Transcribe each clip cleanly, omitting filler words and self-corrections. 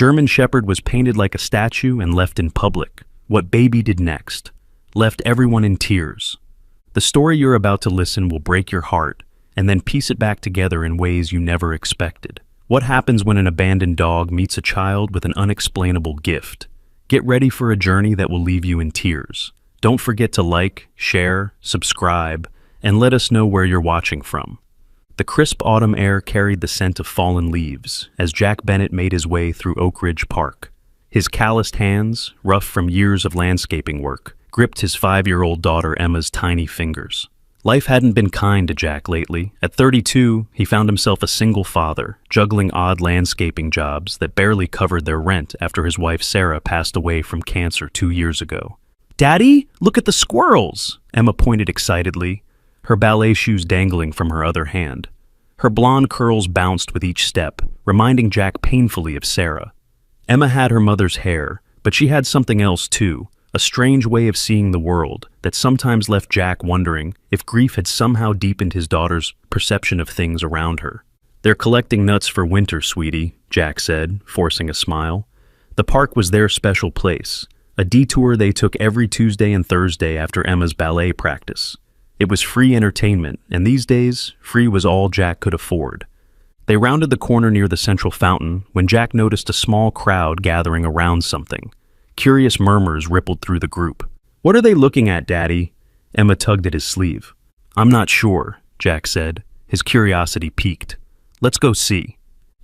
German Shepherd was painted like a statue and left in public. What baby did next? Left everyone in tears. The story you're about to listen will break your heart, and then piece it back together in ways you never expected. What happens when an abandoned dog meets a child with an unexplainable gift? Get ready for a journey that will leave you in tears. Don't forget to like, share, subscribe, and let us know where you're watching from. The crisp autumn air carried the scent of fallen leaves as Jack Bennett made his way through Oak Ridge Park. His calloused hands, rough from years of landscaping work, gripped his 5-year-old daughter Emma's tiny fingers. Life hadn't been kind to Jack lately. At 32, he found himself a single father, juggling odd landscaping jobs that barely covered their rent after his wife Sarah passed away from cancer 2 years ago. "Daddy, look at the squirrels!" Emma pointed excitedly, her ballet shoes dangling from her other hand. Her blonde curls bounced with each step, reminding Jack painfully of Sarah. Emma had her mother's hair, but she had something else too, a strange way of seeing the world that sometimes left Jack wondering if grief had somehow deepened his daughter's perception of things around her. "They're collecting nuts for winter, sweetie," Jack said, forcing a smile. The park was their special place, a detour they took every Tuesday and Thursday after Emma's ballet practice. It was free entertainment, and these days, free was all Jack could afford. They rounded the corner near the central fountain when Jack noticed a small crowd gathering around something. Curious murmurs rippled through the group. "What are they looking at, Daddy?" Emma tugged at his sleeve. "I'm not sure," Jack said, his curiosity piqued. "Let's go see."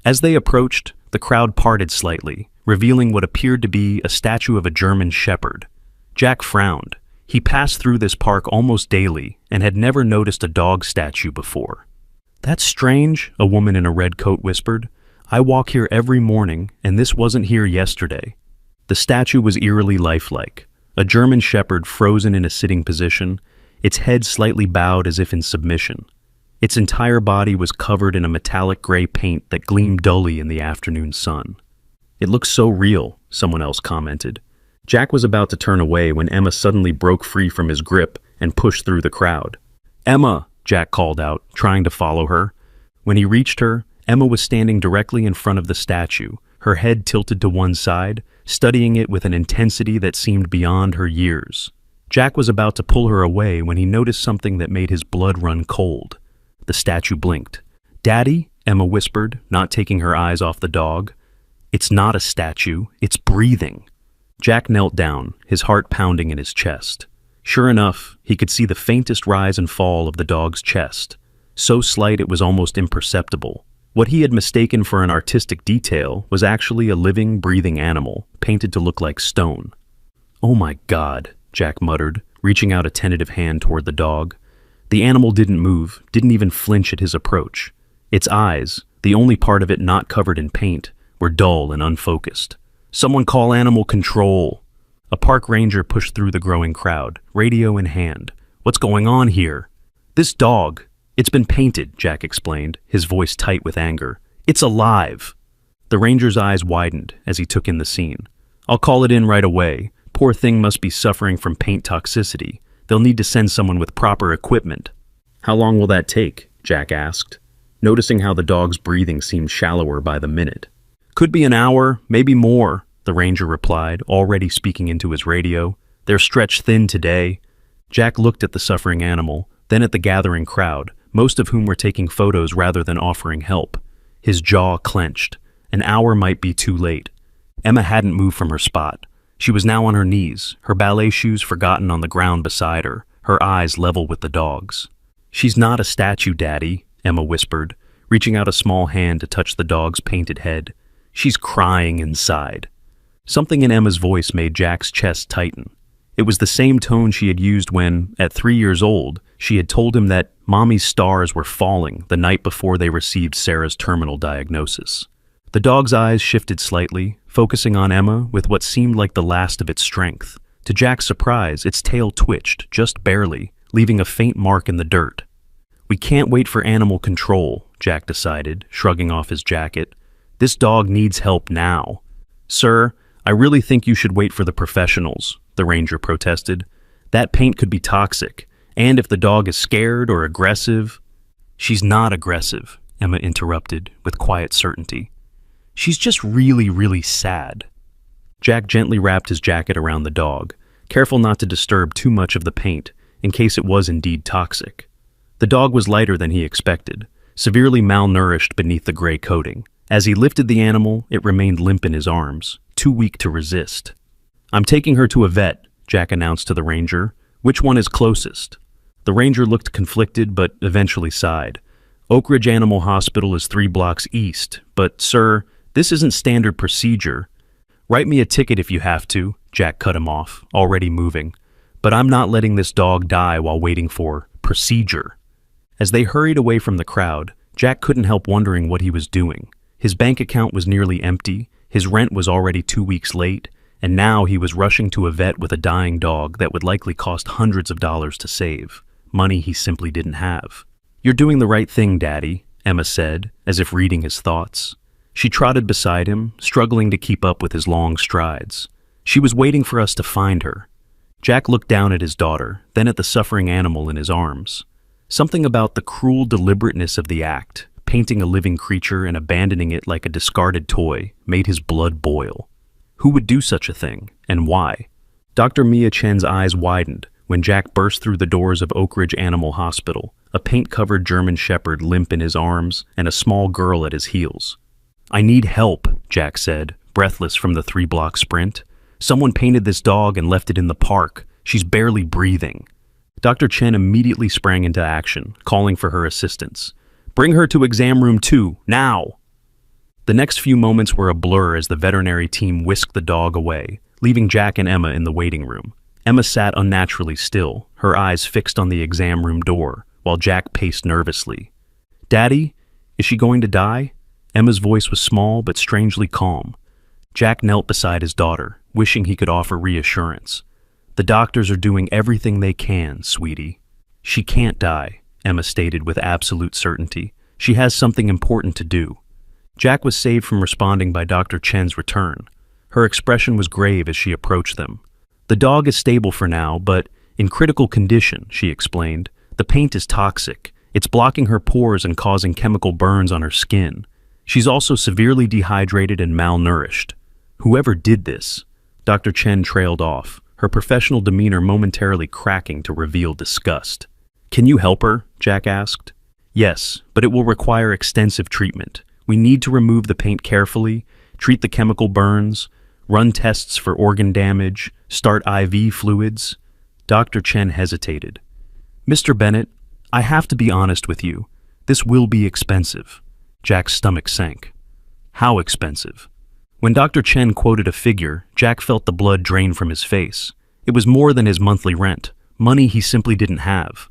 As they approached, the crowd parted slightly, revealing what appeared to be a statue of a German Shepherd. Jack frowned. He passed through this park almost daily and had never noticed a dog statue before. "That's strange," a woman in a red coat whispered. "I walk here every morning, and this wasn't here yesterday." The statue was eerily lifelike, a German Shepherd frozen in a sitting position, its head slightly bowed as if in submission. Its entire body was covered in a metallic gray paint that gleamed dully in the afternoon sun. "It looks so real," someone else commented. Jack was about to turn away when Emma suddenly broke free from his grip and pushed through the crowd. "Emma!" Jack called out, trying to follow her. When he reached her, Emma was standing directly in front of the statue, her head tilted to one side, studying it with an intensity that seemed beyond her years. Jack was about to pull her away when he noticed something that made his blood run cold. The statue blinked. "Daddy," Emma whispered, not taking her eyes off the dog. "It's not a statue, it's breathing." Jack knelt down, his heart pounding in his chest. Sure enough, he could see the faintest rise and fall of the dog's chest, so slight it was almost imperceptible. What he had mistaken for an artistic detail was actually a living, breathing animal, painted to look like stone. "Oh my God," Jack muttered, reaching out a tentative hand toward the dog. The animal didn't move, didn't even flinch at his approach. Its eyes, the only part of it not covered in paint, were dull and unfocused. "Someone call animal control." A park ranger pushed through the growing crowd, radio in hand. "What's going on here?" "This dog. It's been painted," Jack explained, his voice tight with anger. "It's alive." The ranger's eyes widened as he took in the scene. "I'll call it in right away. Poor thing must be suffering from paint toxicity. They'll need to send someone with proper equipment." "How long will that take?" Jack asked, noticing how the dog's breathing seemed shallower by the minute. "Could be an hour, maybe more," the ranger replied, already speaking into his radio. "They're stretched thin today." Jack looked at the suffering animal, then at the gathering crowd, most of whom were taking photos rather than offering help. His jaw clenched. An hour might be too late. Emma hadn't moved from her spot. She was now on her knees, her ballet shoes forgotten on the ground beside her, her eyes level with the dog's. "She's not a statue, Daddy," Emma whispered, reaching out a small hand to touch the dog's painted head. "She's crying inside." Something in Emma's voice made Jack's chest tighten. It was the same tone she had used when, at 3 years old, she had told him that Mommy's stars were falling the night before they received Sarah's terminal diagnosis. The dog's eyes shifted slightly, focusing on Emma with what seemed like the last of its strength. To Jack's surprise, its tail twitched, just barely, leaving a faint mark in the dirt. "We can't wait for animal control," Jack decided, shrugging off his jacket. "This dog needs help now." "Sir, I really think you should wait for the professionals," the ranger protested. "That paint could be toxic, and if the dog is scared or aggressive—" "She's not aggressive," Emma interrupted with quiet certainty. She's just really, really sad. Jack gently wrapped his jacket around the dog, careful not to disturb too much of the paint, in case it was indeed toxic. The dog was lighter than he expected, severely malnourished beneath the gray coating. As he lifted the animal, it remained limp in his arms, too weak to resist. "I'm taking her to a vet," Jack announced to the ranger. "Which one is closest?" The ranger looked conflicted, but eventually sighed. "Oak Ridge Animal Hospital is 3 blocks east, but, sir, this isn't standard procedure." "Write me a ticket if you have to," Jack cut him off, already moving. "But I'm not letting this dog die while waiting for procedure." As they hurried away from the crowd, Jack couldn't help wondering what he was doing. His bank account was nearly empty, his rent was already 2 weeks late, and now he was rushing to a vet with a dying dog that would likely cost hundreds of dollars to save, money he simply didn't have. "You're doing the right thing, Daddy," Emma said, as if reading his thoughts. She trotted beside him, struggling to keep up with his long strides. "She was waiting for us to find her." Jack looked down at his daughter, then at the suffering animal in his arms. Something about the cruel deliberateness of the act, painting a living creature and abandoning it like a discarded toy, made his blood boil. Who would do such a thing, and why? Dr. Mia Chen's eyes widened when Jack burst through the doors of Oak Ridge Animal Hospital, a paint-covered German shepherd limp in his arms and a small girl at his heels. "I need help," Jack said, breathless from the 3-block sprint. "Someone painted this dog and left it in the park. She's barely breathing." Dr. Chen immediately sprang into action, calling for her assistance. "Bring her to exam room 2, now!" The next few moments were a blur as the veterinary team whisked the dog away, leaving Jack and Emma in the waiting room. Emma sat unnaturally still, her eyes fixed on the exam room door, while Jack paced nervously. "Daddy, is she going to die?" Emma's voice was small but strangely calm. Jack knelt beside his daughter, wishing he could offer reassurance. "The doctors are doing everything they can, sweetie." "She can't die," Emma stated with absolute certainty. "She has something important to do." Jack was saved from responding by Dr. Chen's return. Her expression was grave as she approached them. "The dog is stable for now, but in critical condition," she explained. "The paint is toxic. It's blocking her pores and causing chemical burns on her skin. She's also severely dehydrated and malnourished." "Whoever did this?" Dr. Chen trailed off, her professional demeanor momentarily cracking to reveal disgust. "Can you help her?" Jack asked. "Yes, but it will require extensive treatment. We need to remove the paint carefully, treat the chemical burns, run tests for organ damage, start IV fluids." Dr. Chen hesitated. "Mr. Bennett, I have to be honest with you. This will be expensive." Jack's stomach sank. "How expensive?" When Dr. Chen quoted a figure, Jack felt the blood drain from his face. It was more than his monthly rent, money he simply didn't have.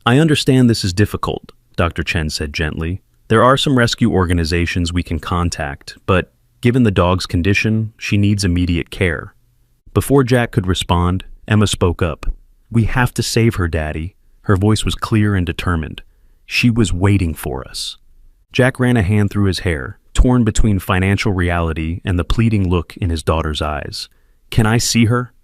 "I understand this is difficult," Dr. Chen said gently. "There are some rescue organizations we can contact, but given the dog's condition, she needs immediate care." Before Jack could respond, Emma spoke up. "We have to save her, Daddy." Her voice was clear and determined. "She was waiting for us." Jack ran a hand through his hair, torn between financial reality and the pleading look in his daughter's eyes. "Can I see her?"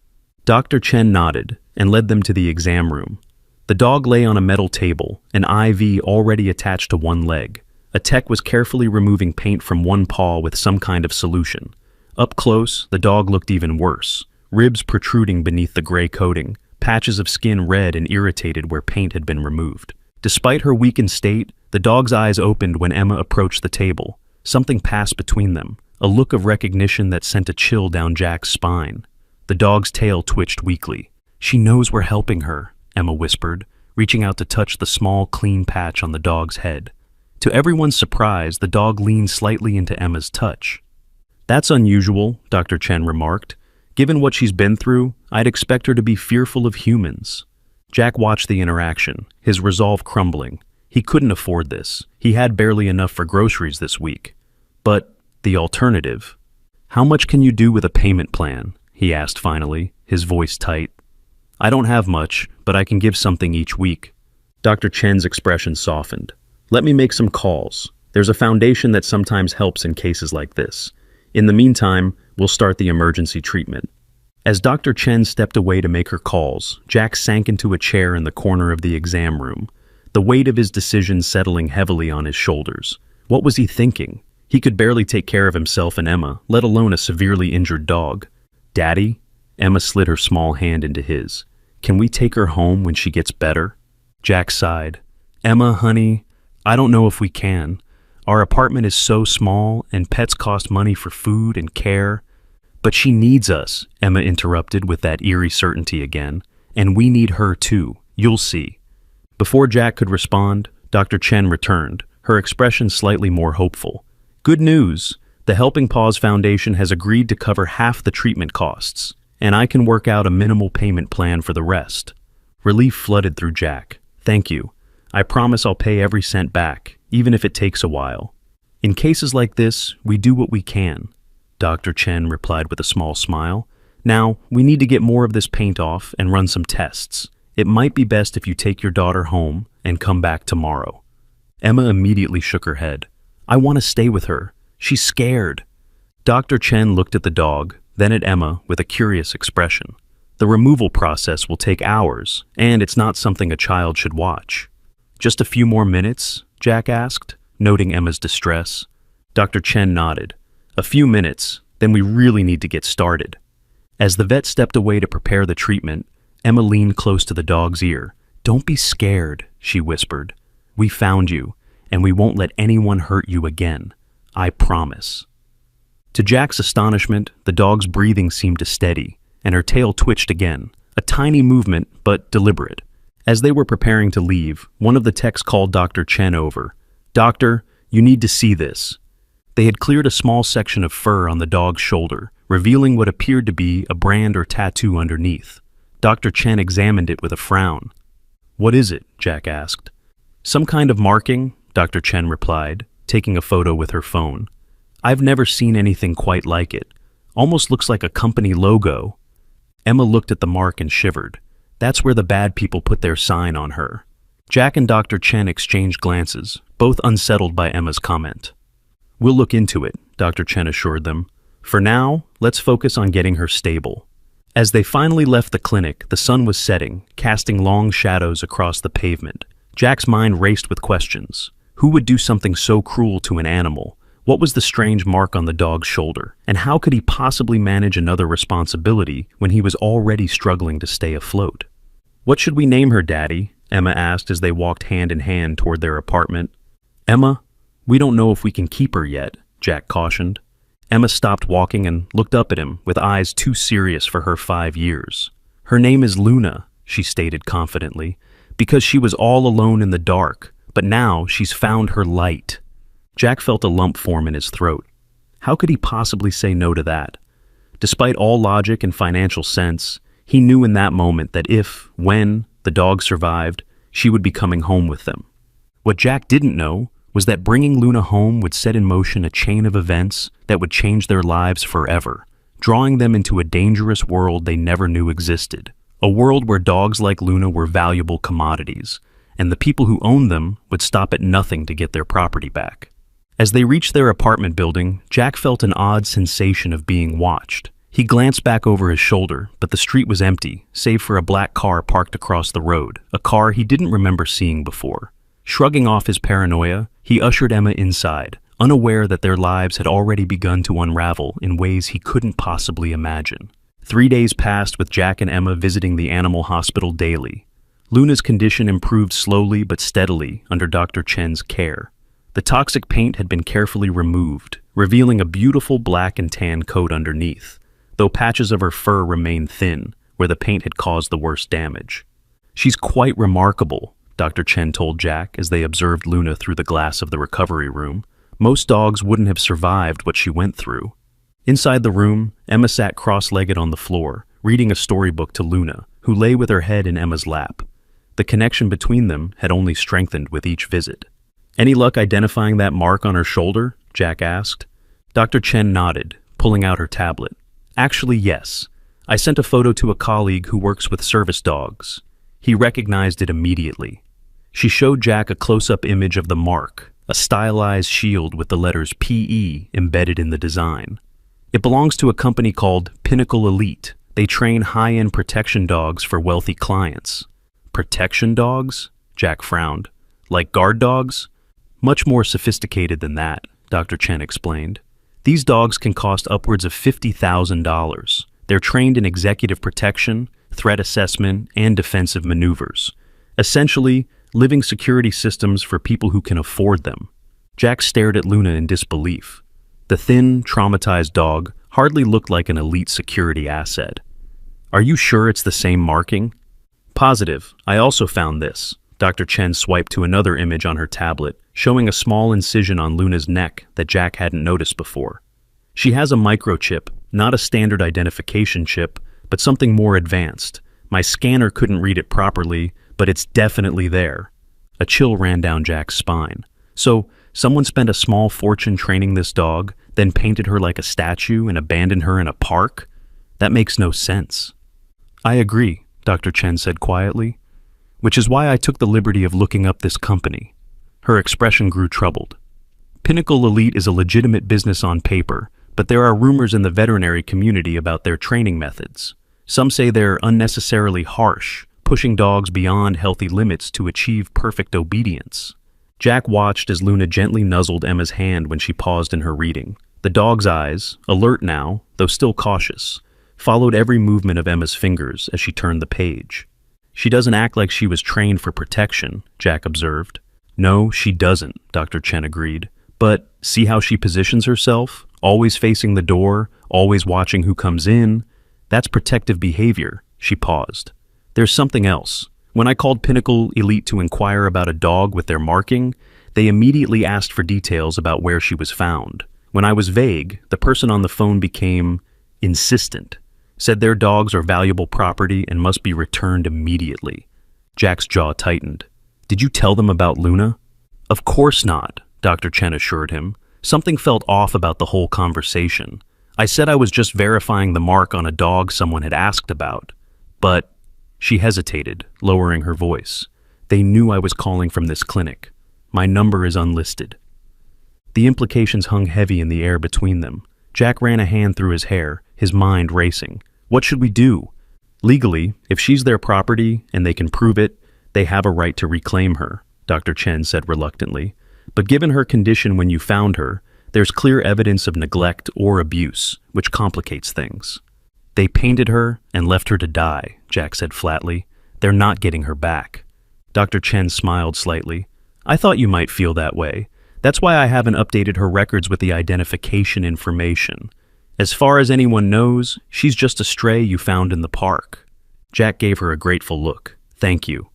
Dr. Chen nodded and led them to the exam room. The dog lay on a metal table, an IV already attached to one leg. A tech was carefully removing paint from one paw with some kind of solution. Up close, the dog looked even worse, ribs protruding beneath the gray coating, patches of skin red and irritated where paint had been removed. Despite her weakened state, the dog's eyes opened when Emma approached the table. Something passed between them, a look of recognition that sent a chill down Jack's spine. The dog's tail twitched weakly. "She knows we're helping her," Emma whispered, reaching out to touch the small, clean patch on the dog's head. To everyone's surprise, the dog leaned slightly into Emma's touch. "That's unusual," Dr. Chen remarked. "Given what she's been through, I'd expect her to be fearful of humans." Jack watched the interaction, his resolve crumbling. He couldn't afford this. He had barely enough for groceries this week. But the alternative? "How much can you do with a payment plan?" he asked finally, his voice tight. "I don't have much, but I can give something each week." Dr. Chen's expression softened. "Let me make some calls. There's a foundation that sometimes helps in cases like this. In the meantime, we'll start the emergency treatment." As Dr. Chen stepped away to make her calls, Jack sank into a chair in the corner of the exam room, the weight of his decision settling heavily on his shoulders. What was he thinking? He could barely take care of himself and Emma, let alone a severely injured dog. "Daddy?" Emma slid her small hand into his. "Can we take her home when she gets better?" Jack sighed. "Emma, honey, I don't know if we can. Our apartment is so small, and pets cost money for food and care." "But she needs us," Emma interrupted with that eerie certainty again. "And we need her too. You'll see." Before Jack could respond, Dr. Chen returned, her expression slightly more hopeful. "Good news! The Helping Paws Foundation has agreed to cover half the treatment costs, and I can work out a minimal payment plan for the rest." Relief flooded through Jack. "Thank you. I promise I'll pay every cent back, even if it takes a while." "In cases like this, we do what we can," Dr. Chen replied with a small smile. "Now, we need to get more of this paint off and run some tests. It might be best if you take your daughter home and come back tomorrow." Emma immediately shook her head. "I want to stay with her. She's scared." Dr. Chen looked at the dog, then at Emma with a curious expression. "The removal process will take hours, and it's not something a child should watch." "Just a few more minutes?" Jack asked, noting Emma's distress. Dr. Chen nodded. "A few minutes, then we really need to get started." As the vet stepped away to prepare the treatment, Emma leaned close to the dog's ear. "Don't be scared," she whispered. "We found you, and we won't let anyone hurt you again. I promise." To Jack's astonishment, the dog's breathing seemed to steady, and her tail twitched again, a tiny movement, but deliberate. As they were preparing to leave, one of the techs called Dr. Chen over. "Doctor, you need to see this." They had cleared a small section of fur on the dog's shoulder, revealing what appeared to be a brand or tattoo underneath. Dr. Chen examined it with a frown. "What is it?" Jack asked. "Some kind of marking," Dr. Chen replied, taking a photo with her phone. "I've never seen anything quite like it. Almost looks like a company logo." Emma looked at the mark and shivered. That's where the bad people put their sign on her. Jack and Dr. Chen exchanged glances, both unsettled by Emma's comment. "We'll look into it," Dr. Chen assured them. "For now, let's focus on getting her stable." As they finally left the clinic, the sun was setting, casting long shadows across the pavement. Jack's mind raced with questions. Who would do something so cruel to an animal? What was the strange mark on the dog's shoulder? And how could he possibly manage another responsibility when he was already struggling to stay afloat? "What should we name her, Daddy?" Emma asked as they walked hand in hand toward their apartment. "Emma, we don't know if we can keep her yet," Jack cautioned. Emma stopped walking and looked up at him with eyes too serious for her 5 years. "Her name is Luna," she stated confidently, "because she was all alone in the dark, but now she's found her light." Jack felt a lump form in his throat. How could he possibly say no to that? Despite all logic and financial sense, he knew in that moment that if, when, the dog survived, she would be coming home with them. What Jack didn't know was that bringing Luna home would set in motion a chain of events that would change their lives forever, drawing them into a dangerous world they never knew existed. A world where dogs like Luna were valuable commodities, and the people who owned them would stop at nothing to get their property back. As they reached their apartment building, Jack felt an odd sensation of being watched. He glanced back over his shoulder, but the street was empty, save for a black car parked across the road, a car he didn't remember seeing before. Shrugging off his paranoia, he ushered Emma inside, unaware that their lives had already begun to unravel in ways he couldn't possibly imagine. 3 days passed with Jack and Emma visiting the animal hospital daily. Luna's condition improved slowly but steadily under Dr. Chen's care. The toxic paint had been carefully removed, revealing a beautiful black and tan coat underneath, though patches of her fur remained thin, where the paint had caused the worst damage. "She's quite remarkable," Dr. Chen told Jack as they observed Luna through the glass of the recovery room. "Most dogs wouldn't have survived what she went through." Inside the room, Emma sat cross-legged on the floor, reading a storybook to Luna, who lay with her head in Emma's lap. The connection between them had only strengthened with each visit. "Any luck identifying that mark on her shoulder?" Jack asked. Dr. Chen nodded, pulling out her tablet. "Actually, yes. I sent a photo to a colleague who works with service dogs. He recognized it immediately." She showed Jack a close-up image of the mark, a stylized shield with the letters PE embedded in the design. "It belongs to a company called Pinnacle Elite. They train high-end protection dogs for wealthy clients." "Protection dogs?" Jack frowned. "Like guard dogs?" "Much more sophisticated than that," Dr. Chen explained. These dogs can cost upwards of $50,000. They're trained in executive protection, threat assessment, and defensive maneuvers. Essentially, living security systems for people who can afford them. Jack stared at Luna in disbelief. The thin, traumatized dog hardly looked like an elite security asset. Are you sure it's the same marking? Positive. I also found this. Dr. Chen swiped to another image on her tablet, showing a small incision on Luna's neck that Jack hadn't noticed before. She has a microchip, not a standard identification chip, but something more advanced. My scanner couldn't read it properly, but it's definitely there. A chill ran down Jack's spine. So, someone spent a small fortune training this dog, then painted her like a statue and abandoned her in a park? That makes no sense. I agree, Dr. Chen said quietly, which is why I took the liberty of looking up this company. Her expression grew troubled. Pinnacle Elite is a legitimate business on paper, but there are rumors in the veterinary community about their training methods. Some say they're unnecessarily harsh, pushing dogs beyond healthy limits to achieve perfect obedience. Jack watched as Luna gently nuzzled Emma's hand when she paused in her reading. The dog's eyes, alert now, though still cautious, followed every movement of Emma's fingers as she turned the page. She doesn't act like she was trained for protection, Jack observed. No, she doesn't, Dr. Chen agreed. But see how she positions herself? Always facing the door, always watching who comes in. That's protective behavior. She paused. There's something else. When I called Pinnacle Elite to inquire about a dog with their marking, they immediately asked for details about where she was found. When I was vague, the person on the phone became insistent, said their dogs are valuable property and must be returned immediately. Jack's jaw tightened. Did you tell them about Luna? Of course not, Dr. Chen assured him. Something felt off about the whole conversation. I said I was just verifying the mark on a dog someone had asked about. But she hesitated, lowering her voice. They knew I was calling from this clinic. My number is unlisted. The implications hung heavy in the air between them. Jack ran a hand through his hair, his mind racing. What should we do? Legally, if she's their property and they can prove it, they have a right to reclaim her, Dr. Chen said reluctantly. But given her condition when you found her, there's clear evidence of neglect or abuse, which complicates things. They painted her and left her to die, Jack said flatly. They're not getting her back. Dr. Chen smiled slightly. I thought you might feel that way. That's why I haven't updated her records with the identification information. As far as anyone knows, she's just a stray you found in the park. Jack gave her a grateful look. Thank you.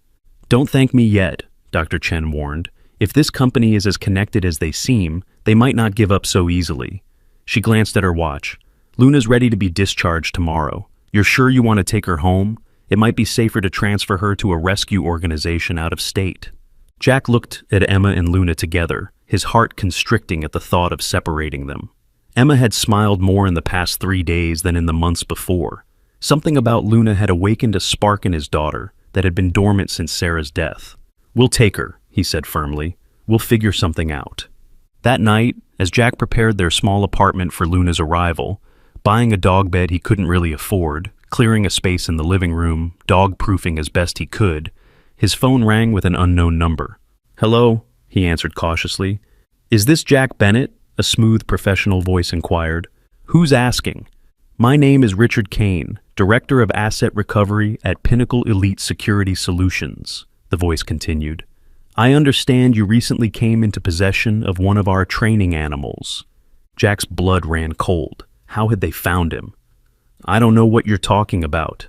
Don't thank me yet, Dr. Chen warned. If this company is as connected as they seem, they might not give up so easily. She glanced at her watch. Luna's ready to be discharged tomorrow. You're sure you want to take her home? It might be safer to transfer her to a rescue organization out of state. Jack looked at Emma and Luna together, his heart constricting at the thought of separating them. Emma had smiled more in the past 3 days than in the months before. Something about Luna had awakened a spark in his daughter that had been dormant since Sarah's death. We'll take her, he said firmly. We'll figure something out. That night, as Jack prepared their small apartment for Luna's arrival, buying a dog bed he couldn't really afford, clearing a space in the living room, dog-proofing as best he could, his phone rang with an unknown number. Hello, he answered cautiously. Is this Jack Bennett? A smooth professional voice inquired. Who's asking? My name is Richard Kane, Director of Asset Recovery at Pinnacle Elite Security Solutions, the voice continued. I understand you recently came into possession of one of our training animals. Jack's blood ran cold. How had they found him? I don't know what you're talking about.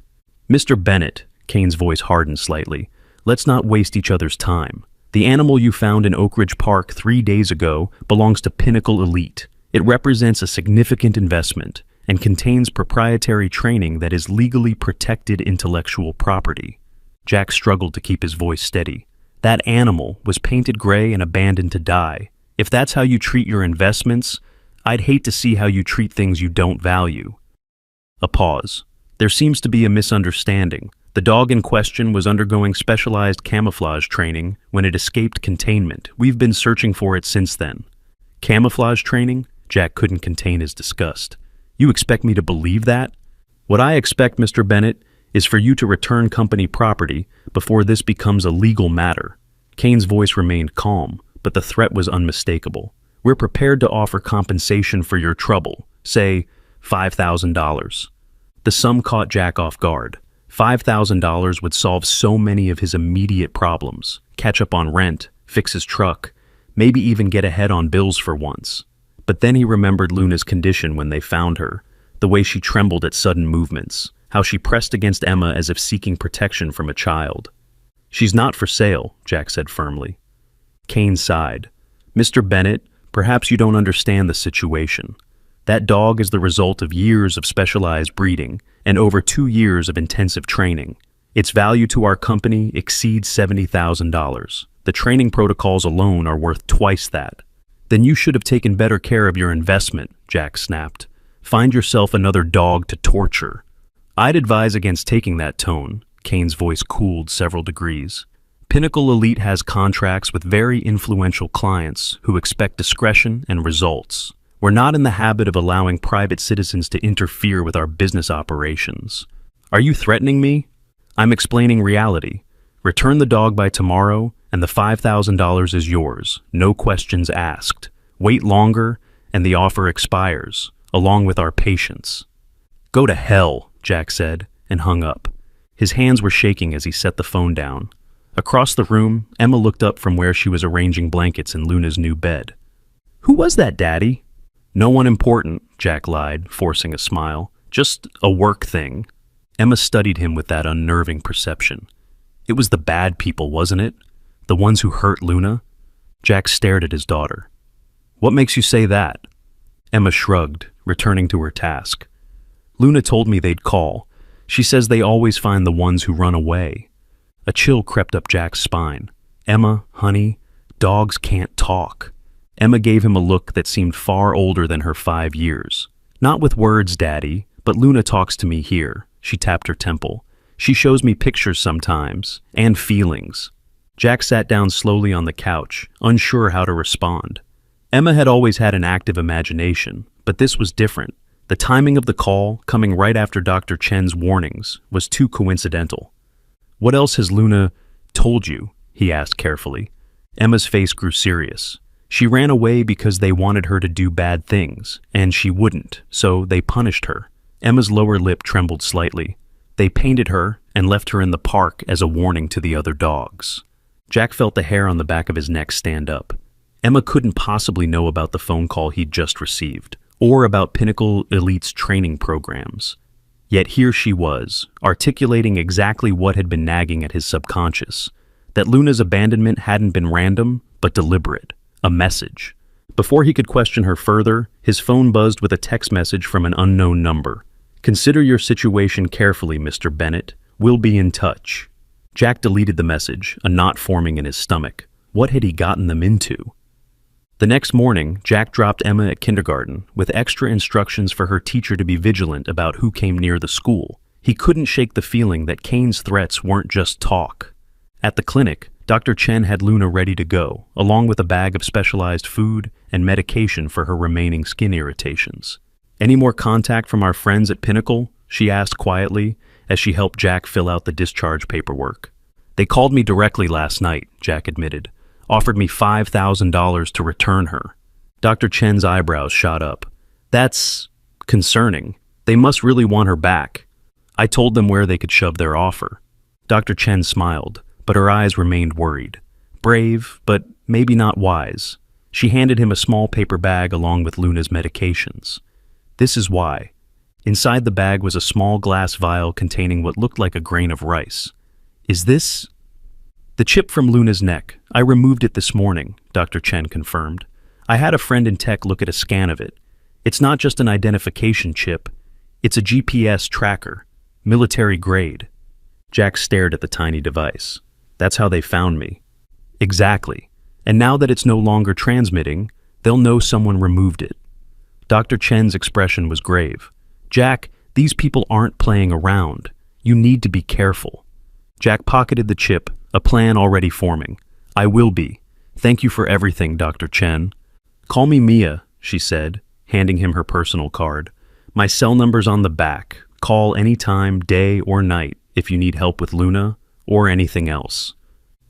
Mr. Bennett, Kane's voice hardened slightly, let's not waste each other's time. The animal you found in Oak Ridge Park 3 days ago belongs to Pinnacle Elite. It represents a significant investment and contains proprietary training that is legally protected intellectual property. Jack struggled to keep his voice steady. That animal was painted gray and abandoned to die. If that's how you treat your investments, I'd hate to see how you treat things you don't value. A pause. There seems to be a misunderstanding. The dog in question was undergoing specialized camouflage training when it escaped containment. We've been searching for it since then. Camouflage training? Jack couldn't contain his disgust. You expect me to believe that? What I expect, Mr. Bennett, is for you to return company property before this becomes a legal matter. Kane's voice remained calm, but the threat was unmistakable. We're prepared to offer compensation for your trouble, say $5,000. The sum caught Jack off guard. $5,000 would solve so many of his immediate problems: catch up on rent, fix his truck, maybe even get ahead on bills for once. But then he remembered Luna's condition when they found her, the way she trembled at sudden movements, how she pressed against Emma as if seeking protection from a child. "She's not for sale," Jack said firmly. Kane sighed. "Mr. Bennett, perhaps you don't understand the situation. That dog is the result of years of specialized breeding and over 2 years of intensive training. Its value to our company exceeds $70,000. The training protocols alone are worth twice that." "Then you should have taken better care of your investment," Jack snapped. "Find yourself another dog to torture." "I'd advise against taking that tone." Kane's voice cooled several degrees. "Pinnacle Elite has contracts with very influential clients who expect discretion and results. We're not in the habit of allowing private citizens to interfere with our business operations." "Are you threatening me?" "I'm explaining reality. Return the dog by tomorrow, and the $5,000 is yours, no questions asked. Wait longer, and the offer expires, along with our patience." "Go to hell," Jack said, and hung up. His hands were shaking as he set the phone down. Across the room, Emma looked up from where she was arranging blankets in Luna's new bed. "Who was that, Daddy?" "No one important," Jack lied, forcing a smile. "Just a work thing." Emma studied him with that unnerving perception. "It was the bad people, wasn't it? The ones who hurt Luna?" Jack stared at his daughter. "What makes you say that?" Emma shrugged, returning to her task. "Luna told me they'd call. She says they always find the ones who run away." A chill crept up Jack's spine. "Emma, honey, dogs can't talk." Emma gave him a look that seemed far older than her 5 years. "Not with words, Daddy, but Luna talks to me here." She tapped her temple. "She shows me pictures sometimes, and feelings." Jack sat down slowly on the couch, unsure how to respond. Emma had always had an active imagination, but this was different. The timing of the call, coming right after Dr. Chen's warnings, was too coincidental. "What else has Luna told you?" he asked carefully. Emma's face grew serious. "She ran away because they wanted her to do bad things, and she wouldn't, so they punished her." Emma's lower lip trembled slightly. "They painted her and left her in the park as a warning to the other dogs." Jack felt the hair on the back of his neck stand up. Emma couldn't possibly know about the phone call he'd just received, or about Pinnacle Elite's training programs. Yet here she was, articulating exactly what had been nagging at his subconscious, that Luna's abandonment hadn't been random, but deliberate, a message. Before he could question her further, his phone buzzed with a text message from an unknown number. "Consider your situation carefully, Mr. Bennett. We'll be in touch." Jack deleted the message, a knot forming in his stomach. What had he gotten them into? The next morning, Jack dropped Emma at kindergarten, with extra instructions for her teacher to be vigilant about who came near the school. He couldn't shake the feeling that Kane's threats weren't just talk. At the clinic, Dr. Chen had Luna ready to go, along with a bag of specialized food and medication for her remaining skin irritations. "Any more contact from our friends at Pinnacle?" she asked quietly, as she helped Jack fill out the discharge paperwork. "They called me directly last night," Jack admitted. "Offered me $5,000 to return her." Dr. Chen's eyebrows shot up. "That's concerning. They must really want her back." I told them where they could shove their offer. Dr. Chen smiled, but her eyes remained worried. Brave, but maybe not wise. She handed him a small paper bag along with Luna's medications. "This is why." Inside the bag was a small glass vial containing what looked like a grain of rice. "Is this—" "The chip from Luna's neck. I removed it this morning," Dr. Chen confirmed. "I had a friend in tech look at a scan of it. It's not just an identification chip. It's a GPS tracker. Military grade." Jack stared at the tiny device. "That's how they found me." "Exactly. And now that it's no longer transmitting, they'll know someone removed it." Dr. Chen's expression was grave. "Jack, these people aren't playing around. You need to be careful." Jack pocketed the chip, a plan already forming. "I will be. Thank you for everything, Dr. Chen." "Call me Mia," she said, handing him her personal card. "My cell number's on the back. Call anytime, day or night, if you need help with Luna or anything else."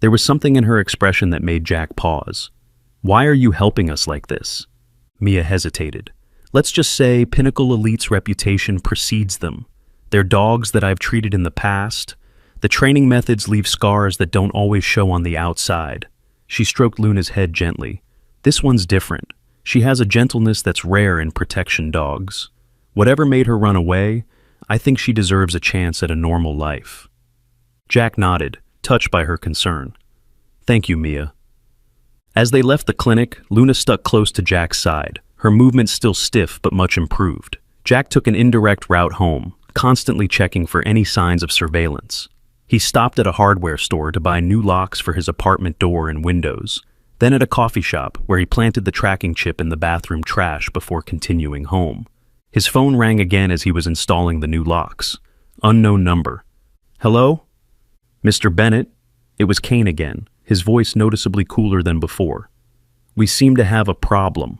There was something in her expression that made Jack pause. Why are you helping us like this? Mia hesitated. Let's just say Pinnacle Elite's reputation precedes them. They're dogs that I've treated in the past. The training methods leave scars that don't always show on the outside. She stroked Luna's head gently. This one's different. She has a gentleness that's rare in protection dogs. Whatever made her run away, I think she deserves a chance at a normal life. Jack nodded, touched by her concern. Thank you, Mia. As they left the clinic, Luna stuck close to Jack's side, her movements still stiff but much improved. Jack took an indirect route home, constantly checking for any signs of surveillance. He stopped at a hardware store to buy new locks for his apartment door and windows, then at a coffee shop where he planted the tracking chip in the bathroom trash before continuing home. His phone rang again as he was installing the new locks. Unknown number. Hello? Mr. Bennett? It was Kane again, his voice noticeably cooler than before. We seem to have a problem.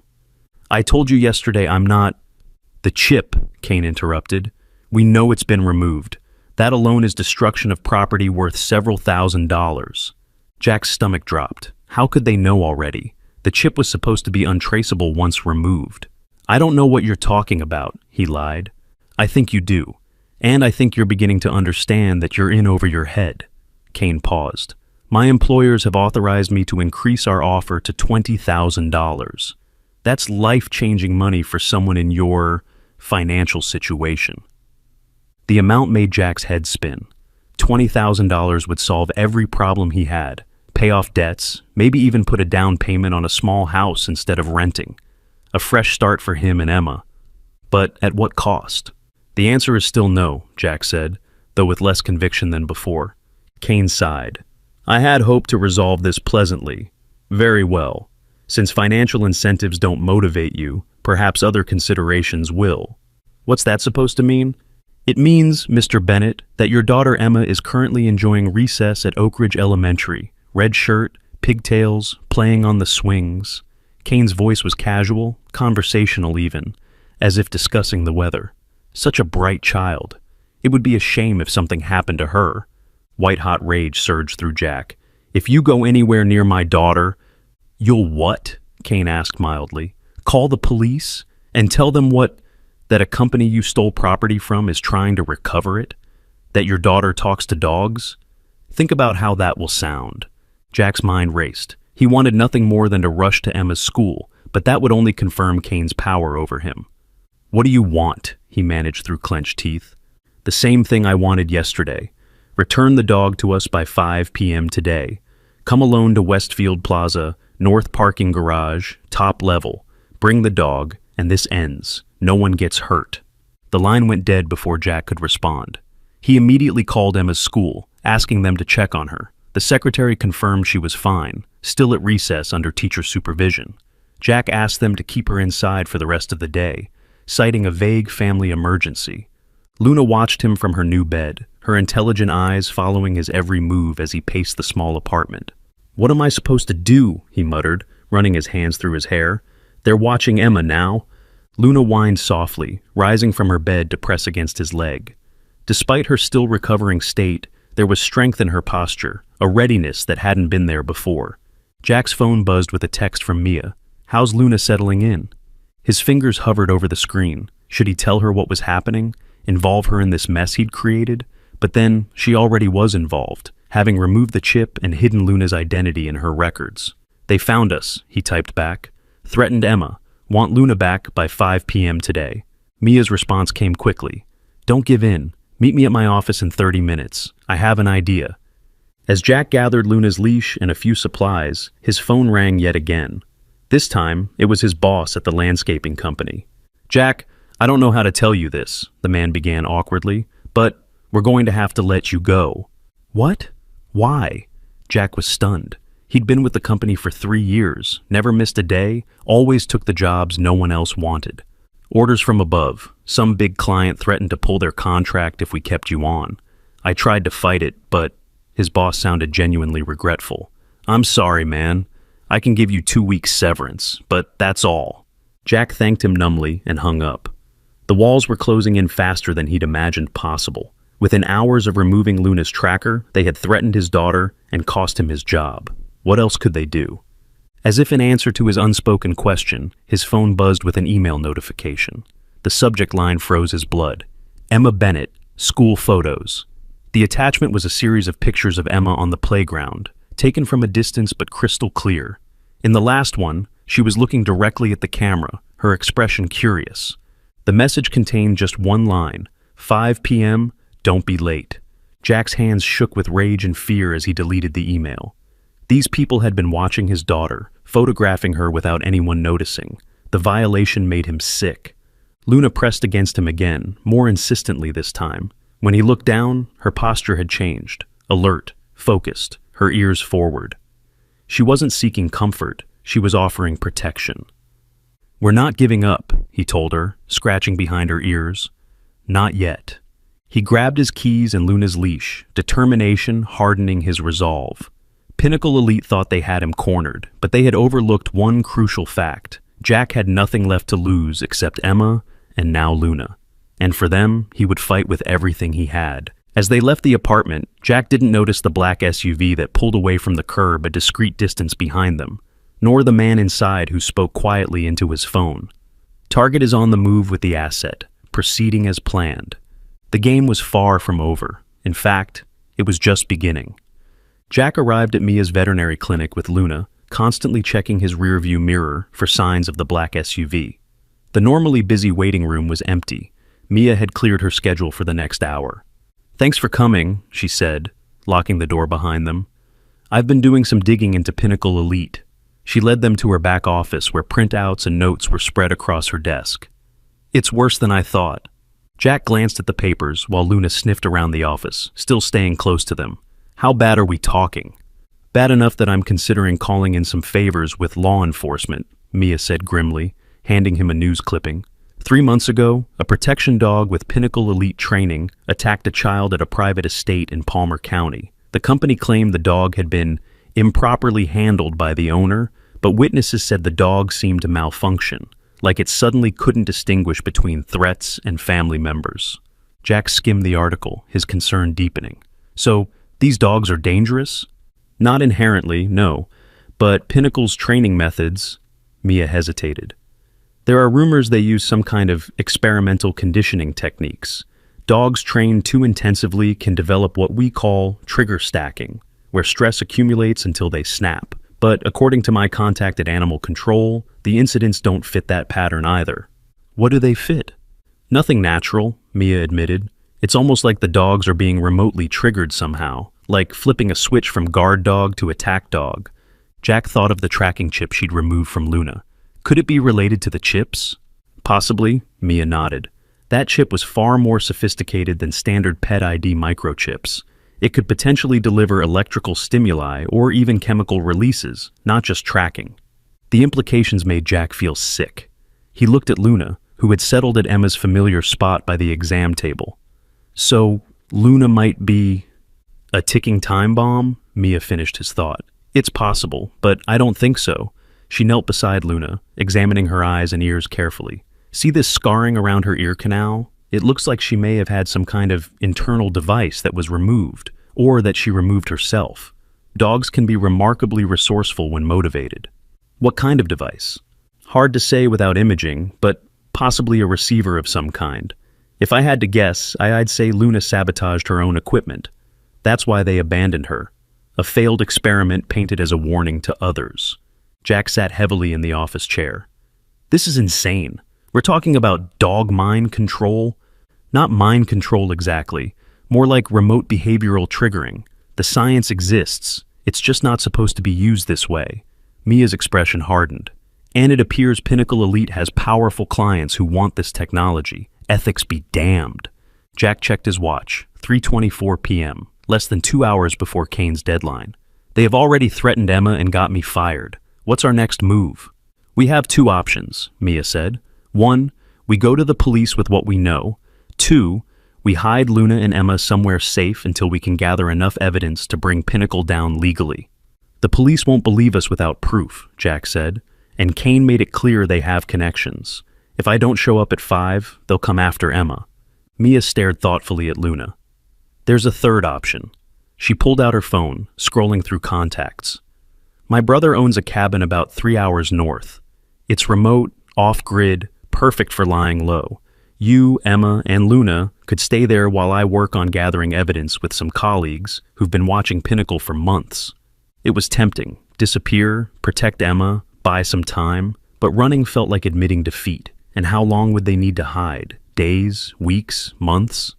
I told you yesterday I'm not... The chip, Kane interrupted. We know it's been removed. That alone is destruction of property worth several $1,000s. Jack's stomach dropped. How could they know already? The chip was supposed to be untraceable once removed. I don't know what you're talking about, he lied. I think you do. And I think you're beginning to understand that you're in over your head. Kane paused. My employers have authorized me to increase our offer to $20,000. That's life-changing money for someone in your financial situation. The amount made Jack's head spin. $20,000 would solve every problem he had, pay off debts, maybe even put a down payment on a small house instead of renting. A fresh start for him and Emma. But at what cost? The answer is still no, Jack said, though with less conviction than before. Kane sighed. I had hoped to resolve this pleasantly. Very well. Since financial incentives don't motivate you, perhaps other considerations will. What's that supposed to mean? It means, Mr. Bennett, that your daughter Emma is currently enjoying recess at Oak Ridge Elementary. Red shirt, pigtails, playing on the swings. Kane's voice was casual, conversational even, as if discussing the weather. Such a bright child. It would be a shame if something happened to her. White-hot rage surged through Jack. If you go anywhere near my daughter... You'll what? Kane asked mildly. Call the police? And tell them what? That a company you stole property from is trying to recover it? That your daughter talks to dogs? Think about how that will sound. Jack's mind raced. He wanted nothing more than to rush to Emma's school, but that would only confirm Kane's power over him. What do you want? He managed through clenched teeth. The same thing I wanted yesterday. Return the dog to us by 5 p.m. today. Come alone to Westfield Plaza, North Parking Garage, top level. Bring the dog, and this ends. No one gets hurt. The line went dead before Jack could respond. He immediately called Emma's school, asking them to check on her. The secretary confirmed she was fine, still at recess under teacher supervision. Jack asked them to keep her inside for the rest of the day, citing a vague family emergency. Luna watched him from her new bed, her intelligent eyes following his every move as he paced the small apartment. What am I supposed to do? He muttered, running his hands through his hair. They're watching Emma now. Luna whined softly, rising from her bed to press against his leg. Despite her still recovering state, there was strength in her posture, a readiness that hadn't been there before. Jack's phone buzzed with a text from Mia. How's Luna settling in? His fingers hovered over the screen. Should he tell her what was happening? Involve her in this mess he'd created? But then, she already was involved, having removed the chip and hidden Luna's identity in her records. They found us, he typed back. Threatened Emma. Want Luna back by 5 p.m. today. Mia's response came quickly. Don't give in. Meet me at my office in 30 minutes. I have an idea. As Jack gathered Luna's leash and a few supplies, his phone rang yet again. This time, it was his boss at the landscaping company. Jack, I don't know how to tell you this, the man began awkwardly, but we're going to have to let you go. What? Why? Jack was stunned. He'd been with the company for 3 years, never missed a day, always took the jobs no one else wanted. Orders from above. Some big client threatened to pull their contract if we kept you on. I tried to fight it, but his boss sounded genuinely regretful. I'm sorry, man. I can give you 2 weeks severance, but that's all. Jack thanked him numbly and hung up. The walls were closing in faster than he'd imagined possible. Within hours of removing Luna's tracker, they had threatened his daughter and cost him his job. What else could they do? As if in answer to his unspoken question, his phone buzzed with an email notification. The subject line froze his blood. Emma Bennett, school photos. The attachment was a series of pictures of Emma on the playground, taken from a distance but crystal clear. In the last one, she was looking directly at the camera, her expression curious. The message contained just one line, 5 p.m., don't be late. Jack's hands shook with rage and fear as he deleted the email. These people had been watching his daughter, photographing her without anyone noticing. The violation made him sick. Luna pressed against him again, more insistently this time. When he looked down, her posture had changed, alert, focused, her ears forward. She wasn't seeking comfort, she was offering protection. "We're not giving up," he told her, scratching behind her ears. "Not yet." He grabbed his keys and Luna's leash, determination hardening his resolve. Pinnacle Elite thought they had him cornered, but they had overlooked one crucial fact. Jack had nothing left to lose except Emma and now Luna. And for them, he would fight with everything he had. As they left the apartment, Jack didn't notice the black SUV that pulled away from the curb a discreet distance behind them, nor the man inside who spoke quietly into his phone. Target is on the move with the asset, proceeding as planned. The game was far from over. In fact, it was just beginning. Jack arrived at Mia's veterinary clinic with Luna, constantly checking his rearview mirror for signs of the black SUV. The normally busy waiting room was empty. Mia had cleared her schedule for the next hour. "Thanks for coming," she said, locking the door behind them. "I've been doing some digging into Pinnacle Elite." She led them to her back office where printouts and notes were spread across her desk. "It's worse than I thought." Jack glanced at the papers while Luna sniffed around the office, still staying close to them. "How bad are we talking?" "Bad enough that I'm considering calling in some favors with law enforcement," Mia said grimly, handing him a news clipping. 3 months ago, a protection dog with Pinnacle Elite training attacked a child at a private estate in Palmer County. The company claimed the dog had been improperly handled by the owner, but witnesses said the dog seemed to malfunction, like it suddenly couldn't distinguish between threats and family members. Jack skimmed the article, his concern deepening. "So, these dogs are dangerous?" "Not inherently, no. But Pinnacle's training methods..." Mia hesitated. "There are rumors they use some kind of experimental conditioning techniques. Dogs trained too intensively can develop what we call trigger stacking, where stress accumulates until they snap. But according to my contact at Animal Control, the incidents don't fit that pattern either." "What do they fit?" "Nothing natural," Mia admitted. "It's almost like the dogs are being remotely triggered somehow, like flipping a switch from guard dog to attack dog." Jack thought of the tracking chip she'd removed from Luna. Could it be related to the chips? "Possibly," Mia nodded. "That chip was far more sophisticated than standard pet ID microchips. It could potentially deliver electrical stimuli or even chemical releases, not just tracking." The implications made Jack feel sick. He looked at Luna, who had settled at Emma's familiar spot by the exam table. "So, Luna might be a ticking time bomb?" Mia finished his thought. "It's possible, but I don't think so." She knelt beside Luna, examining her eyes and ears carefully. "See this scarring around her ear canal? It looks like she may have had some kind of internal device that was removed, or that she removed herself. Dogs can be remarkably resourceful when motivated." "What kind of device?" "Hard to say without imaging, but possibly a receiver of some kind. If I had to guess, I'd say Luna sabotaged her own equipment. That's why they abandoned her. A failed experiment painted as a warning to others." Jack sat heavily in the office chair. "This is insane. We're talking about dog mind control?" "Not mind control exactly, more like remote behavioral triggering. The science exists, it's just not supposed to be used this way." Mia's expression hardened. "And it appears Pinnacle Elite has powerful clients who want this technology. Ethics be damned." Jack checked his watch, 3:24 p.m., less than 2 hours before Kane's deadline. "They have already threatened Emma and got me fired. What's our next move?" "We have 2 options," Mia said. 1, we go to the police with what we know. 2, we hide Luna and Emma somewhere safe until we can gather enough evidence to bring Pinnacle down legally. "The police won't believe us without proof," Jack said, and Kane made it clear they have connections. "If I don't show up at 5, they'll come after Emma." Mia stared thoughtfully at Luna. "There's a 3rd option." She pulled out her phone, scrolling through contacts. My brother owns a cabin about 3 hours north. It's remote, off-grid, perfect for lying low. You, Emma, and Luna could stay there while I work on gathering evidence with some colleagues who've been watching Pinnacle for months. It was tempting. Disappear, protect Emma, buy some time, but running felt like admitting defeat. And how long would they need to hide? Days, weeks, months?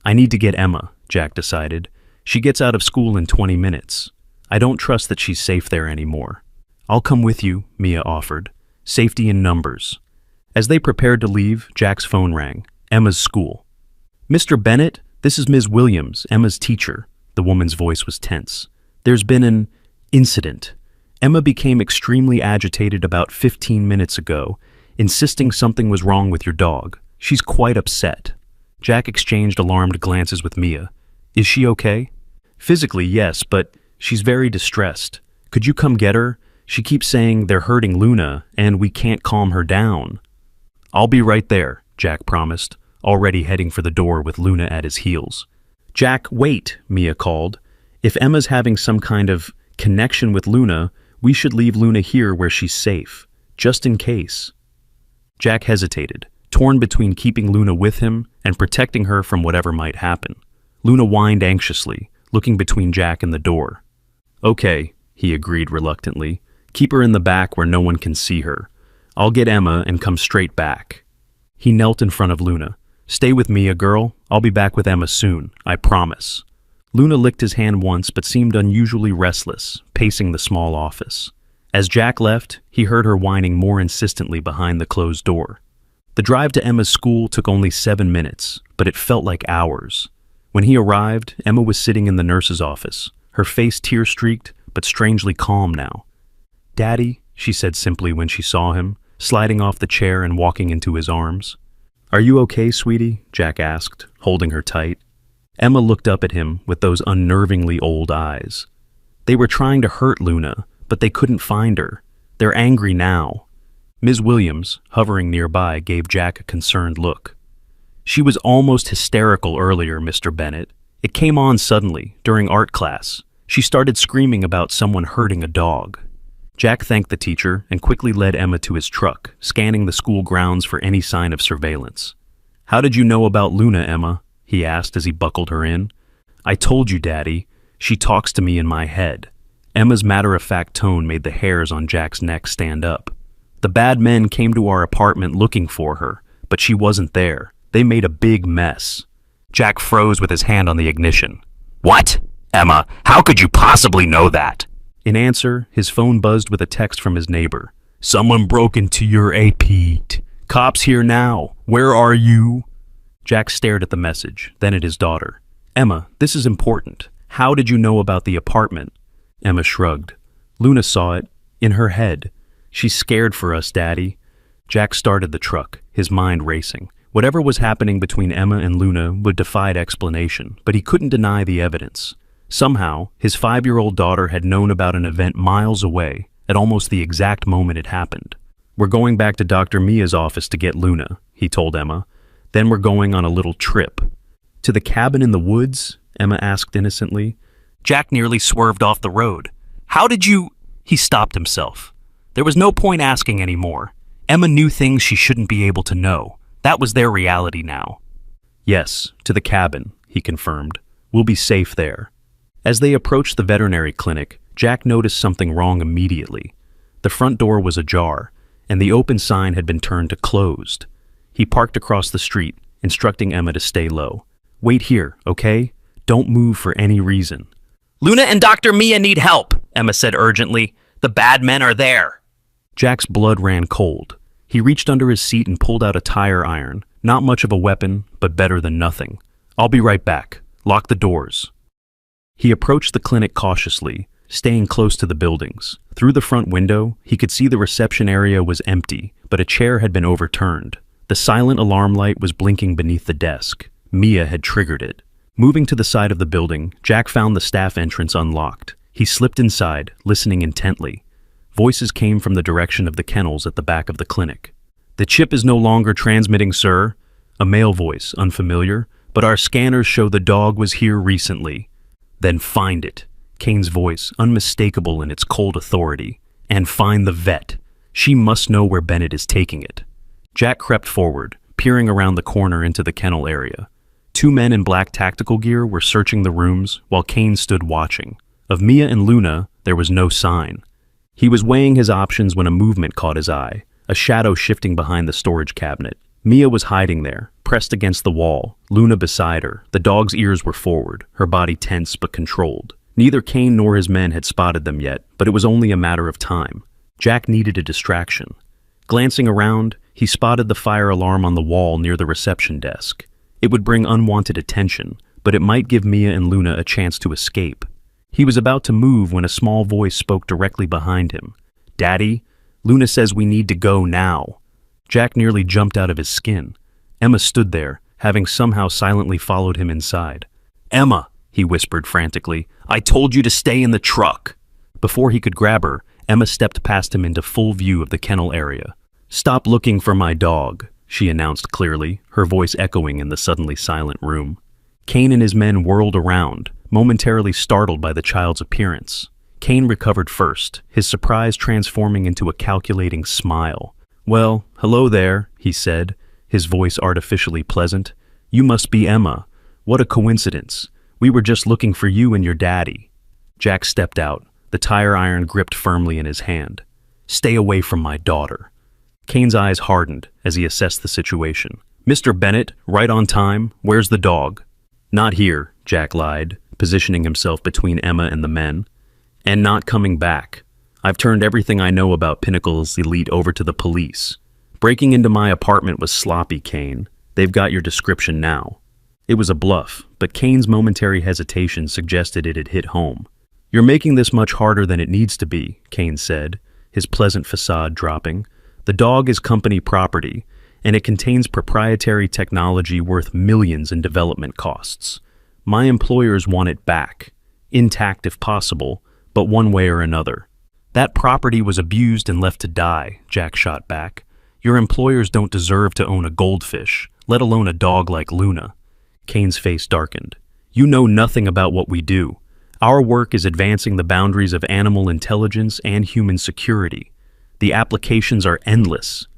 I need to get Emma, Jack decided. She gets out of school in 20 minutes. I don't trust that she's safe there anymore. I'll come with you, Mia offered. Safety in numbers. As they prepared to leave, Jack's phone rang. Emma's school. Mr. Bennett, this is Ms. Williams, Emma's teacher. The woman's voice was tense. There's been an incident. Emma became extremely agitated about 15 minutes ago, insisting something was wrong with your dog. She's quite upset. Jack exchanged alarmed glances with Mia. Is she okay? Physically, yes, but she's very distressed. Could you come get her? She keeps saying they're hurting Luna, and we can't calm her down. I'll be right there, Jack promised, already heading for the door with Luna at his heels. Jack, wait, Mia called. If Emma's having some kind of connection with Luna, we should leave Luna here where she's safe, just in case. Jack hesitated, torn between keeping Luna with him and protecting her from whatever might happen. Luna whined anxiously, looking between Jack and the door. Okay, he agreed reluctantly. Keep her in the back where no one can see her. I'll get Emma and come straight back. He knelt in front of Luna. Stay with Mia, girl. I'll be back with Emma soon, I promise. Luna licked his hand once but seemed unusually restless, pacing the small office. As Jack left, he heard her whining more insistently behind the closed door. The drive to Emma's school took only 7 minutes, but it felt like hours. When he arrived, Emma was sitting in the nurse's office, her face tear-streaked but strangely calm now. Daddy, she said simply when she saw him, sliding off the chair and walking into his arms. Are you okay, sweetie? Jack asked, holding her tight. Emma looked up at him with those unnervingly old eyes. They were trying to hurt Luna, but they couldn't find her. They're angry now. Ms. Williams, hovering nearby, gave Jack a concerned look. She was almost hysterical earlier, Mr. Bennett. It came on suddenly, during art class. She started screaming about someone hurting a dog. Jack thanked the teacher and quickly led Emma to his truck, scanning the school grounds for any sign of surveillance. How did you know about Luna, Emma? He asked as he buckled her in. I told you, Daddy. She talks to me in my head. Emma's matter-of-fact tone made the hairs on Jack's neck stand up. The bad men came to our apartment looking for her, but she wasn't there. They made a big mess. Jack froze with his hand on the ignition. What? Emma, how could you possibly know that? In answer, his phone buzzed with a text from his neighbor. Someone broke into your AP. Cops here now. Where are you? Jack stared at the message, then at his daughter. Emma, this is important. How did you know about the apartment? Emma shrugged. Luna saw it, in her head. She's scared for us, Daddy. Jack started the truck, his mind racing. Whatever was happening between Emma and Luna would defy explanation, but he couldn't deny the evidence. Somehow, his 5-year-old daughter had known about an event miles away, at almost the exact moment it happened. We're going back to Dr. Mia's office to get Luna, he told Emma. Then we're going on a little trip. To the cabin in the woods? Emma asked innocently. Jack nearly swerved off the road. How did you... He stopped himself. There was no point asking anymore. Emma knew things she shouldn't be able to know. That was their reality now. Yes, to the cabin, he confirmed. We'll be safe there. As they approached the veterinary clinic, Jack noticed something wrong immediately. The front door was ajar, and the open sign had been turned to closed. He parked across the street, instructing Emma to stay low. Wait here, okay? Don't move for any reason. Luna and Dr. Mia need help, Emma said urgently. The bad men are there. Jack's blood ran cold. He reached under his seat and pulled out a tire iron. Not much of a weapon, but better than nothing. I'll be right back. Lock the doors. He approached the clinic cautiously, staying close to the buildings. Through the front window, he could see the reception area was empty, but a chair had been overturned. The silent alarm light was blinking beneath the desk. Mia had triggered it. Moving to the side of the building, Jack found the staff entrance unlocked. He slipped inside, listening intently. Voices came from the direction of the kennels at the back of the clinic. The chip is no longer transmitting, sir. A male voice, unfamiliar, but our scanners show the dog was here recently. Then find it. Kane's voice, unmistakable in its cold authority. "And find the vet. She must know where Bennett is taking it." Jack crept forward, peering around the corner into the kennel area. Two men in black tactical gear were searching the rooms while Kane stood watching. Of Mia and Luna, there was no sign. He was weighing his options when a movement caught his eye, a shadow shifting behind the storage cabinet. Mia was hiding there, pressed against the wall, Luna beside her. The dog's ears were forward, her body tense but controlled. Neither Kane nor his men had spotted them yet, but it was only a matter of time. Jack needed a distraction. Glancing around, he spotted the fire alarm on the wall near the reception desk. It would bring unwanted attention, but it might give Mia and Luna a chance to escape. He was about to move when a small voice spoke directly behind him. "Daddy, Luna says we need to go now." Jack nearly jumped out of his skin. Emma stood there, having somehow silently followed him inside. "Emma," he whispered frantically, "I told you to stay in the truck." Before he could grab her, Emma stepped past him into full view of the kennel area. "Stop looking for my dog," she announced clearly, her voice echoing in the suddenly silent room. Kane and his men whirled around, momentarily startled by the child's appearance. Kane recovered first, his surprise transforming into a calculating smile. "Well, hello there," he said, his voice artificially pleasant. "You must be Emma. What a coincidence. We were just looking for you and your daddy." Jack stepped out, the tire iron gripped firmly in his hand. "Stay away from my daughter." Kane's eyes hardened as he assessed the situation. "Mr. Bennett, right on time. Where's the dog?" "Not here," Jack lied, positioning himself between Emma and the men. "And not coming back. I've turned everything I know about Pinnacle's elite over to the police. Breaking into my apartment was sloppy, Kane. They've got your description now." It was a bluff, but Kane's momentary hesitation suggested it had hit home. "You're making this much harder than it needs to be," Kane said, his pleasant facade dropping. "The dog is company property, and it contains proprietary technology worth millions in development costs. My employers want it back, intact if possible, but one way or another." "That property was abused and left to die," Jack shot back. "Your employers don't deserve to own a goldfish, let alone a dog like Luna." Kane's face darkened. "You know nothing about what we do. Our work is advancing the boundaries of animal intelligence and human security. The applications are endless."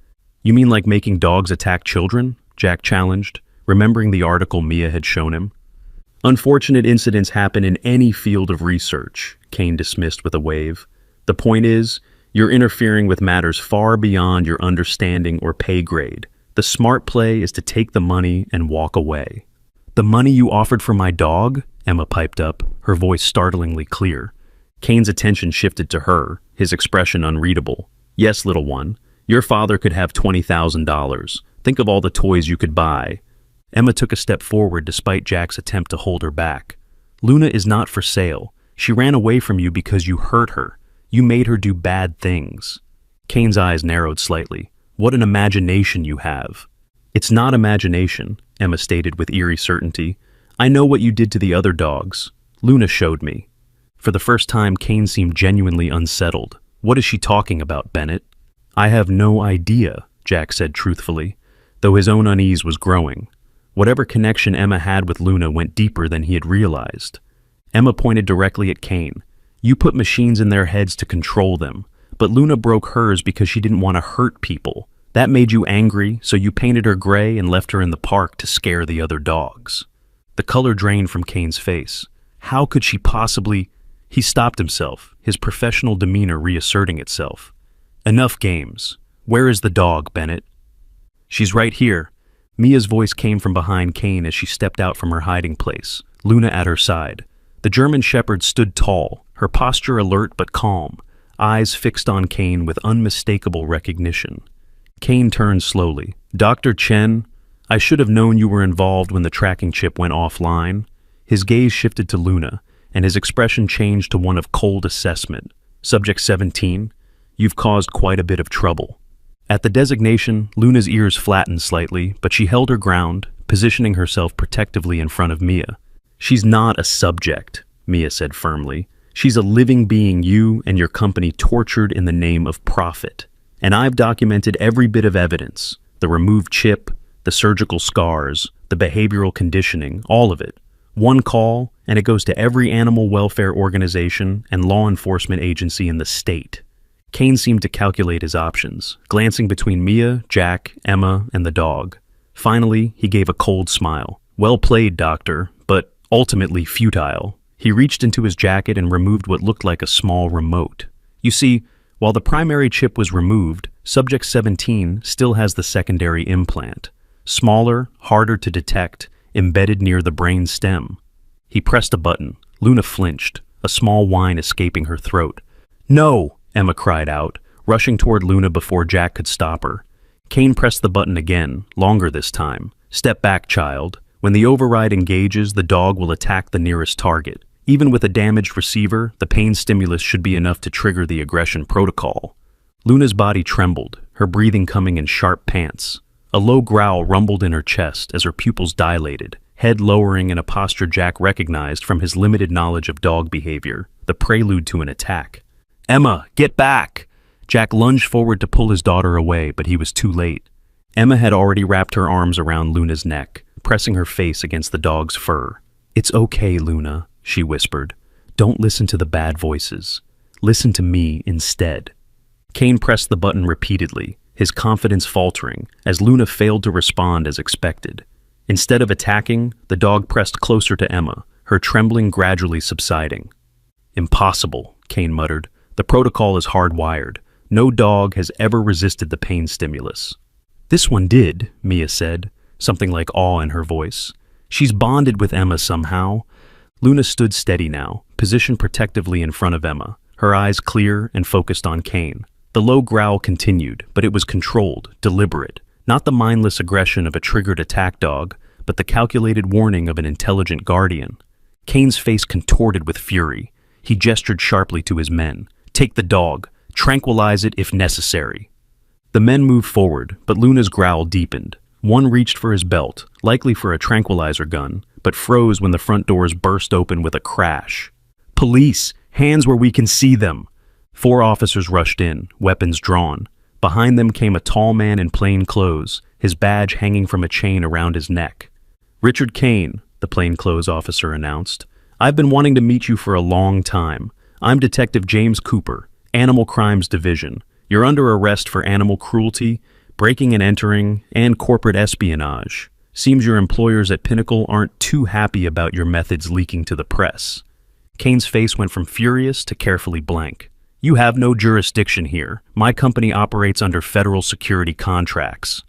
"You mean like making dogs attack children?" Jack challenged, remembering the article Mia had shown him. "Unfortunate incidents happen in any field of research," Kane dismissed with a wave. "The point is, you're interfering with matters far beyond your understanding or pay grade. The smart play is to take the money and walk away." "The money you offered for my dog?" Emma piped up, her voice startlingly clear. Kane's attention shifted to her, his expression unreadable. "Yes, little one. Your father could have $20,000. Think of all the toys you could buy." Emma took a step forward despite Jack's attempt to hold her back. "Luna is not for sale. She ran away from you because you hurt her. You made her do bad things." Kane's eyes narrowed slightly. "What an imagination you have." "It's not imagination," Emma stated with eerie certainty. "I know what you did to the other dogs. Luna showed me." For the first time, Kane seemed genuinely unsettled. "What is she talking about, Bennett?" "I have no idea," Jack said truthfully, though his own unease was growing. Whatever connection Emma had with Luna went deeper than he had realized. Emma pointed directly at Kane. "You put machines in their heads to control them, but Luna broke hers because she didn't want to hurt people. That made you angry, so you painted her gray and left her in the park to scare the other dogs." The color drained from Kane's face. How could she possibly... He stopped himself, his professional demeanor reasserting itself. "Enough games. Where is the dog, Bennett?" "She's right here." Mia's voice came from behind Kane as she stepped out from her hiding place, Luna at her side. The German Shepherd stood tall, her posture alert but calm, eyes fixed on Kane with unmistakable recognition. Kane turned slowly. "Dr. Chen, I should have known you were involved when the tracking chip went offline." His gaze shifted to Luna, and his expression changed to one of cold assessment. "Subject 17, you've caused quite a bit of trouble." At the designation, Luna's ears flattened slightly, but she held her ground, positioning herself protectively in front of Mia. "She's not a subject," Mia said firmly. "She's a living being you and your company tortured in the name of profit. And I've documented every bit of evidence, the removed chip, the surgical scars, the behavioral conditioning, all of it. One call, and it goes to every animal welfare organization and law enforcement agency in the state. Kane seemed to calculate his options, glancing between Mia, Jack, Emma, and the dog. Finally, he gave a cold smile. "Well played, Doctor, but ultimately futile." He reached into his jacket and removed what looked like a small remote. You see, while the primary chip was removed, Subject 17 still has the secondary implant. Smaller, harder to detect, embedded near the brain stem. He pressed a button. Luna flinched, a small whine escaping her throat. "No!" Emma cried out, rushing toward Luna before Jack could stop her. Kane pressed the button again, longer this time. "Step back, child. When the override engages, the dog will attack the nearest target. Even with a damaged receiver, the pain stimulus should be enough to trigger the aggression protocol." Luna's body trembled, her breathing coming in sharp pants. A low growl rumbled in her chest as her pupils dilated, head lowering in a posture Jack recognized from his limited knowledge of dog behavior, the prelude to an attack. "Emma, get back!" Jack lunged forward to pull his daughter away, but he was too late. Emma had already wrapped her arms around Luna's neck, pressing her face against the dog's fur. "It's okay, Luna," she whispered. "Don't listen to the bad voices. Listen to me instead." Kane pressed the button repeatedly, his confidence faltering, as Luna failed to respond as expected. Instead of attacking, the dog pressed closer to Emma, her trembling gradually subsiding. "Impossible," Kane muttered. "The protocol is hardwired. No dog has ever resisted the pain stimulus." "This one did," Mia said, something like awe in her voice. "She's bonded with Emma somehow." Luna stood steady now, positioned protectively in front of Emma, her eyes clear and focused on Kane. The low growl continued, but it was controlled, deliberate. Not the mindless aggression of a triggered attack dog, but the calculated warning of an intelligent guardian. Kane's face contorted with fury. He gestured sharply to his men. "Take the dog. Tranquilize it if necessary." The men moved forward, but Luna's growl deepened. One reached for his belt, likely for a tranquilizer gun, but froze when the front doors burst open with a crash. "Police! Hands where we can see them!" 4 officers rushed in, weapons drawn. Behind them came a tall man in plain clothes, his badge hanging from a chain around his neck. "Richard Kane," the plainclothes officer announced. "I've been wanting to meet you for a long time. I'm Detective James Cooper, Animal Crimes Division. You're under arrest for animal cruelty, breaking and entering, and corporate espionage. Seems your employers at Pinnacle aren't too happy about your methods leaking to the press." Kane's face went from furious to carefully blank. "You have no jurisdiction here. My company operates under federal security contracts."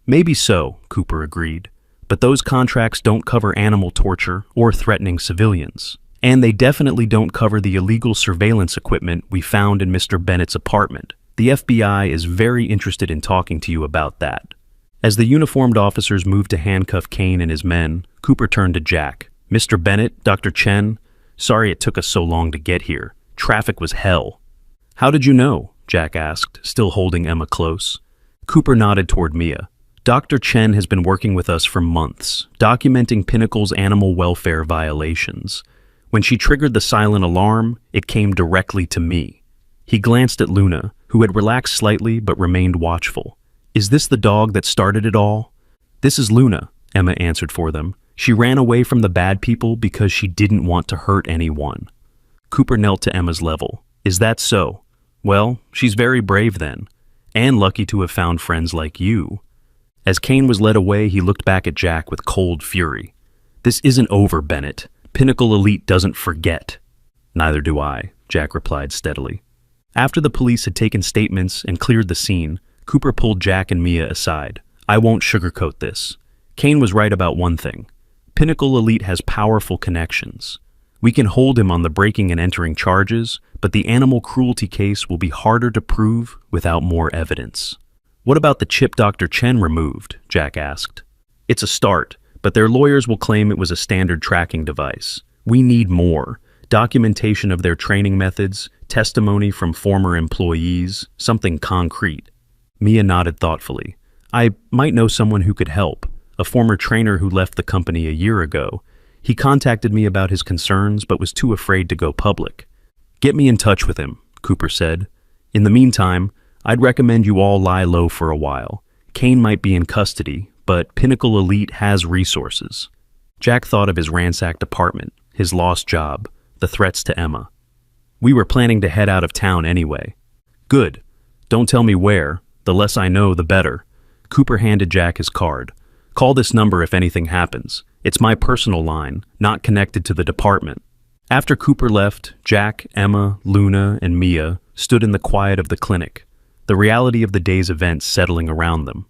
"Maybe so," Cooper agreed. "But those contracts don't cover animal torture or threatening civilians. And they definitely don't cover the illegal surveillance equipment we found in Mr. Bennett's apartment. The FBI is very interested in talking to you about that." As the uniformed officers moved to handcuff Kane and his men, Cooper turned to Jack. "Mr. Bennett, Dr. Chen, sorry it took us so long to get here. Traffic was hell." "How did you know?" Jack asked, still holding Emma close. Cooper nodded toward Mia. "Dr. Chen has been working with us for months, documenting Pinnacle's animal welfare violations. When she triggered the silent alarm, it came directly to me." He glanced at Luna, who had relaxed slightly but remained watchful. "Is this the dog that started it all?" "This is Luna," Emma answered for them. "She ran away from the bad people because she didn't want to hurt anyone." Cooper knelt to Emma's level. "Is that so? Well, she's very brave then, and lucky to have found friends like you." As Kane was led away, he looked back at Jack with cold fury. "This isn't over, Bennett. Pinnacle Elite doesn't forget." "Neither do I," Jack replied steadily. After the police had taken statements and cleared the scene, Cooper pulled Jack and Mia aside. "I won't sugarcoat this. Kane was right about one thing. Pinnacle Elite has powerful connections. We can hold him on the breaking and entering charges, but the animal cruelty case will be harder to prove without more evidence." "What about the chip Dr. Chen removed?" Jack asked. "It's a start, but their lawyers will claim it was a standard tracking device. We need more. Documentation of their training methods, testimony from former employees, something concrete." Mia nodded thoughtfully. "I might know someone who could help, a former trainer who left the company a year ago. He contacted me about his concerns but was too afraid to go public." "Get me in touch with him," Cooper said. "In the meantime, I'd recommend you all lie low for a while. Kane might be in custody, but Pinnacle Elite has resources." Jack thought of his ransacked apartment, his lost job, the threats to Emma. We were planning to head out of town anyway. Good. Don't tell me where. The less I know, the better. Cooper handed Jack his card. Call this number if anything happens. It's my personal line, not connected to the department. After Cooper left, Jack, Emma, Luna, and Mia stood in the quiet of the clinic, the reality of the day's events settling around them.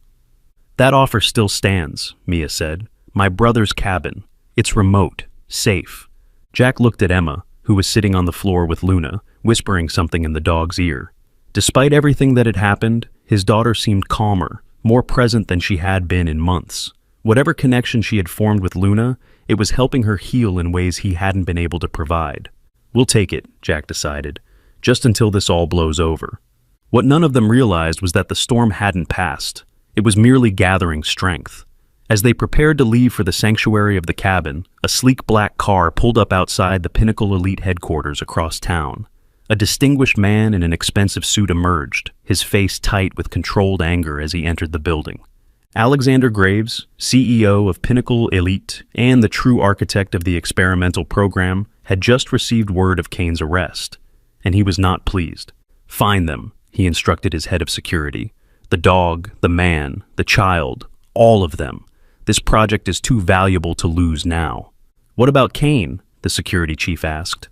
That offer still stands, Mia said. My brother's cabin. It's remote, safe. Jack looked at Emma, who was sitting on the floor with Luna, whispering something in the dog's ear. Despite everything that had happened, his daughter seemed calmer, more present than she had been in months. Whatever connection she had formed with Luna, it was helping her heal in ways he hadn't been able to provide. We'll take it, Jack decided, just until this all blows over. What none of them realized was that the storm hadn't passed. It was merely gathering strength. As they prepared to leave for the sanctuary of the cabin, a sleek black car pulled up outside the Pinnacle Elite headquarters across town. A distinguished man in an expensive suit emerged, his face tight with controlled anger as he entered the building. Alexander Graves, CEO of Pinnacle Elite and the true architect of the experimental program, had just received word of Kane's arrest, and he was not pleased. Find them, he instructed his head of security. The dog, the man, the child, all of them. This project is too valuable to lose now. What about Kane? The security chief asked.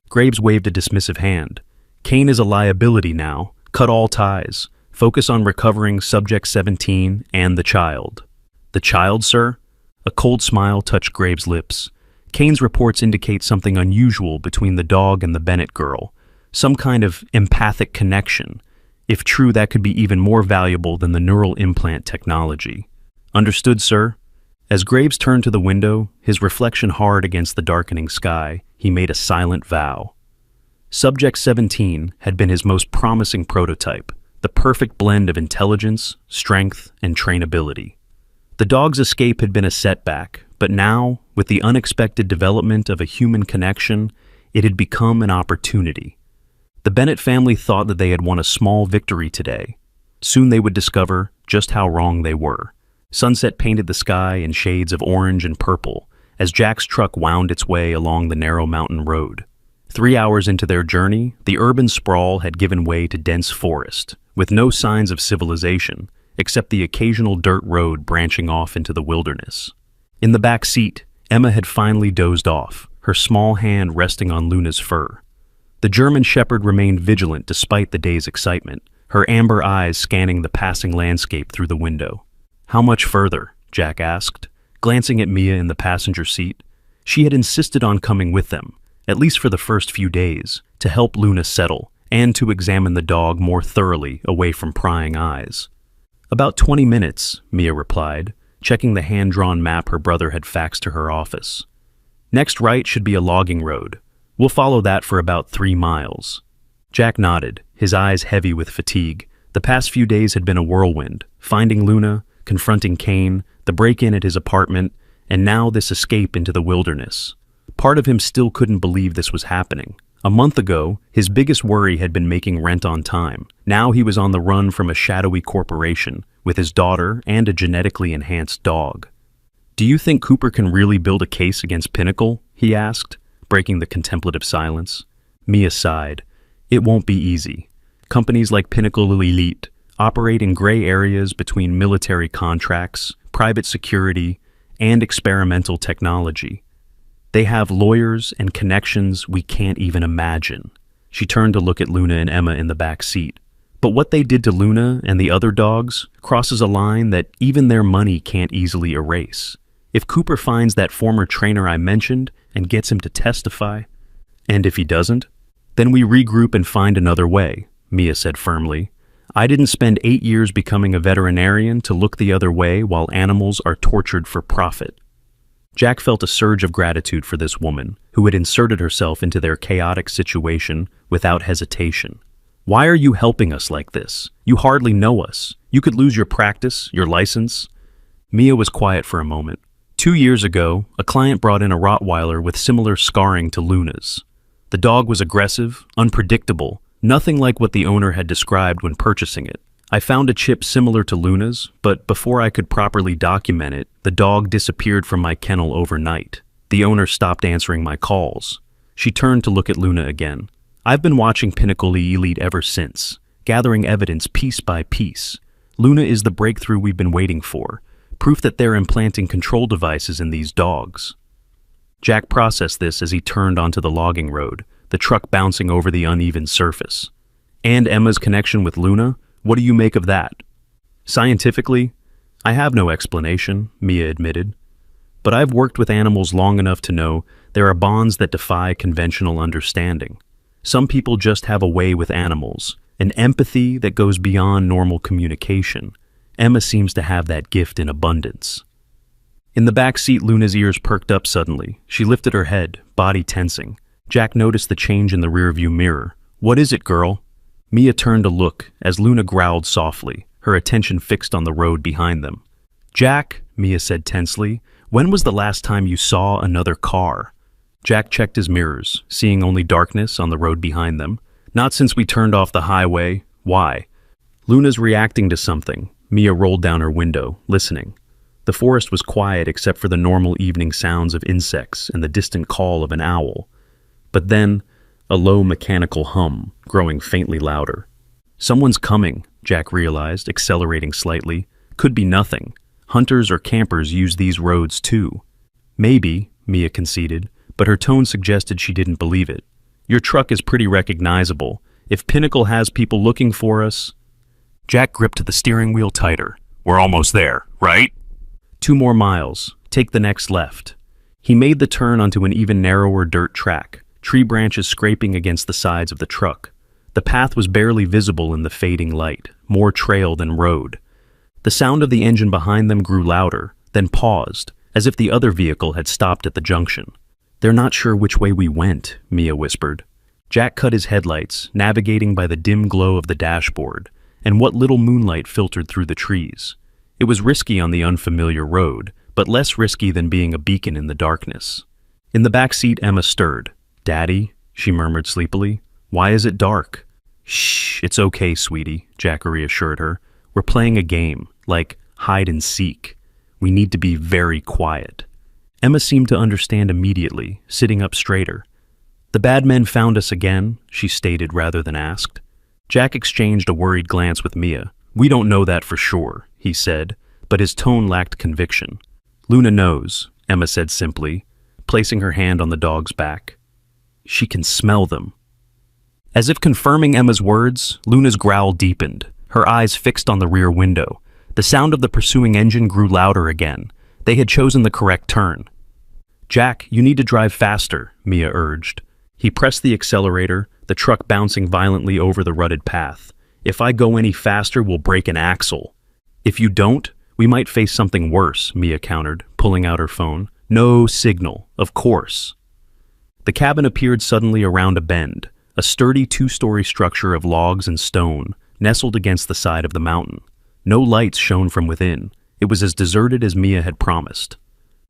Graves waved a dismissive hand. Kane is a liability now. Cut all ties. Focus on recovering Subject 17 and the child. The child, sir? A cold smile touched Graves' lips. Kane's reports indicate something unusual between the dog and the Bennett girl. Some kind of empathic connection. If true, that could be even more valuable than the neural implant technology. Understood, sir? As Graves turned to the window, his reflection hard against the darkening sky, he made a silent vow. Subject 17 had been his most promising prototype, the perfect blend of intelligence, strength, and trainability. The dog's escape had been a setback, but now, with the unexpected development of a human connection, it had become an opportunity. The Bennett family thought that they had won a small victory today. Soon they would discover just how wrong they were. Sunset painted the sky in shades of orange and purple as Jack's truck wound its way along the narrow mountain road. 3 hours into their journey, the urban sprawl had given way to dense forest, with no signs of civilization, except the occasional dirt road branching off into the wilderness. In the back seat, Emma had finally dozed off, her small hand resting on Luna's fur. The German shepherd remained vigilant despite the day's excitement, her amber eyes scanning the passing landscape through the window. How much further? Jack asked, glancing at Mia in the passenger seat. She had insisted on coming with them, at least for the first few days, to help Luna settle and to examine the dog more thoroughly away from prying eyes. About 20 minutes, Mia replied, checking the hand-drawn map her brother had faxed to her office. Next right should be a logging road. We'll follow that for about 3 miles. Jack nodded, his eyes heavy with fatigue. The past few days had been a whirlwind, finding Luna, confronting Kane, the break-in at his apartment, and now this escape into the wilderness. Part of him still couldn't believe this was happening. A month ago, his biggest worry had been making rent on time. Now he was on the run from a shadowy corporation, with his daughter and a genetically enhanced dog. Do you think Cooper can really build a case against Pinnacle? He asked, breaking the contemplative silence. Mia sighed. It won't be easy. Companies like Pinnacle Elite operate in gray areas between military contracts, private security, and experimental technology. They have lawyers and connections we can't even imagine. She turned to look at Luna and Emma in the back seat. But what they did to Luna and the other dogs crosses a line that even their money can't easily erase. If Cooper finds that former trainer I mentioned and gets him to testify, and if he doesn't, then we regroup and find another way, Mia said firmly. I didn't spend 8 years becoming a veterinarian to look the other way while animals are tortured for profit. Jack felt a surge of gratitude for this woman, who had inserted herself into their chaotic situation without hesitation. Why are you helping us like this? You hardly know us. You could lose your practice, your license. Mia was quiet for a moment. 2 years ago, a client brought in a Rottweiler with similar scarring to Luna's. The dog was aggressive, unpredictable, nothing like what the owner had described when purchasing it. I found a chip similar to Luna's, but before I could properly document it, the dog disappeared from my kennel overnight. The owner stopped answering my calls. She turned to look at Luna again. I've been watching Pinnacle Elite ever since, gathering evidence piece by piece. Luna is the breakthrough we've been waiting for, proof that they're implanting control devices in these dogs. Jack processed this as he turned onto the logging road, the truck bouncing over the uneven surface. And Emma's connection with Luna? What do you make of that? Scientifically, I have no explanation, Mia admitted. But I've worked with animals long enough to know there are bonds that defy conventional understanding. Some people just have a way with animals, an empathy that goes beyond normal communication. Emma seems to have that gift in abundance. In the back seat, Luna's ears perked up suddenly. She lifted her head, body tensing. Jack noticed the change in the rearview mirror. What is it, girl? Mia turned to look as Luna growled softly, her attention fixed on the road behind them. Jack, Mia said tensely, when was the last time you saw another car? Jack checked his mirrors, seeing only darkness on the road behind them. Not since we turned off the highway. Why? Luna's reacting to something. Mia rolled down her window, listening. The forest was quiet except for the normal evening sounds of insects and the distant call of an owl. But then, a low mechanical hum, growing faintly louder. Someone's coming, Jack realized, accelerating slightly. Could be nothing. Hunters or campers use these roads too. Maybe, Mia conceded, but her tone suggested she didn't believe it. Your truck is pretty recognizable. If Pinnacle has people looking for us... Jack gripped the steering wheel tighter. We're almost there, right? 2 more miles. Take the next left. He made the turn onto an even narrower dirt track, tree branches scraping against the sides of the truck. The path was barely visible in the fading light, more trail than road. The sound of the engine behind them grew louder, then paused, as if the other vehicle had stopped at the junction. They're not sure which way we went, Mia whispered. Jack cut his headlights, navigating by the dim glow of the dashboard, and what little moonlight filtered through the trees. It was risky on the unfamiliar road, but less risky than being a beacon in the darkness. In the back seat, Emma stirred. Daddy, she murmured sleepily, why is it dark? Shh, it's okay, sweetie, Jack reassured her. We're playing a game, like hide and seek. We need to be very quiet. Emma seemed to understand immediately, sitting up straighter. The bad men found us again, she stated rather than asked. Jack exchanged a worried glance with Mia. We don't know that for sure, he said, but his tone lacked conviction. Luna knows, Emma said simply, placing her hand on the dog's back. She can smell them. As if confirming Emma's words, Luna's growl deepened, her eyes fixed on the rear window. The sound of the pursuing engine grew louder again. They had chosen the correct turn. Jack, you need to drive faster, Mia urged. He pressed the accelerator, the truck bouncing violently over the rutted path. If I go any faster, we'll break an axle. If you don't, we might face something worse, Mia countered, pulling out her phone. No signal, of course. The cabin appeared suddenly around a bend, a sturdy 2-story structure of logs and stone, nestled against the side of the mountain. No lights shone from within. It was as deserted as Mia had promised.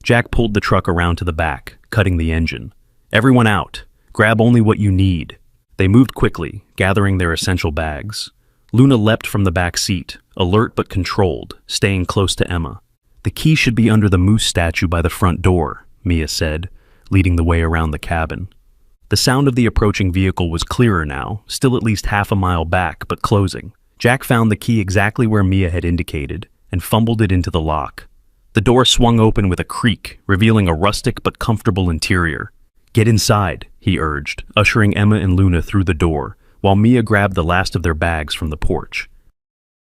Jack pulled the truck around to the back, cutting the engine. Everyone out. Grab only what you need. They moved quickly, gathering their essential bags. Luna leapt from the back seat, alert but controlled, staying close to Emma. The key should be under the moose statue by the front door, Mia said, leading the way around the cabin. The sound of the approaching vehicle was clearer now, still at least half a mile back, but closing. Jack found the key exactly where Mia had indicated, and fumbled it into the lock. The door swung open with a creak, revealing a rustic but comfortable interior. Get inside, he urged, ushering Emma and Luna through the door, while Mia grabbed the last of their bags from the porch.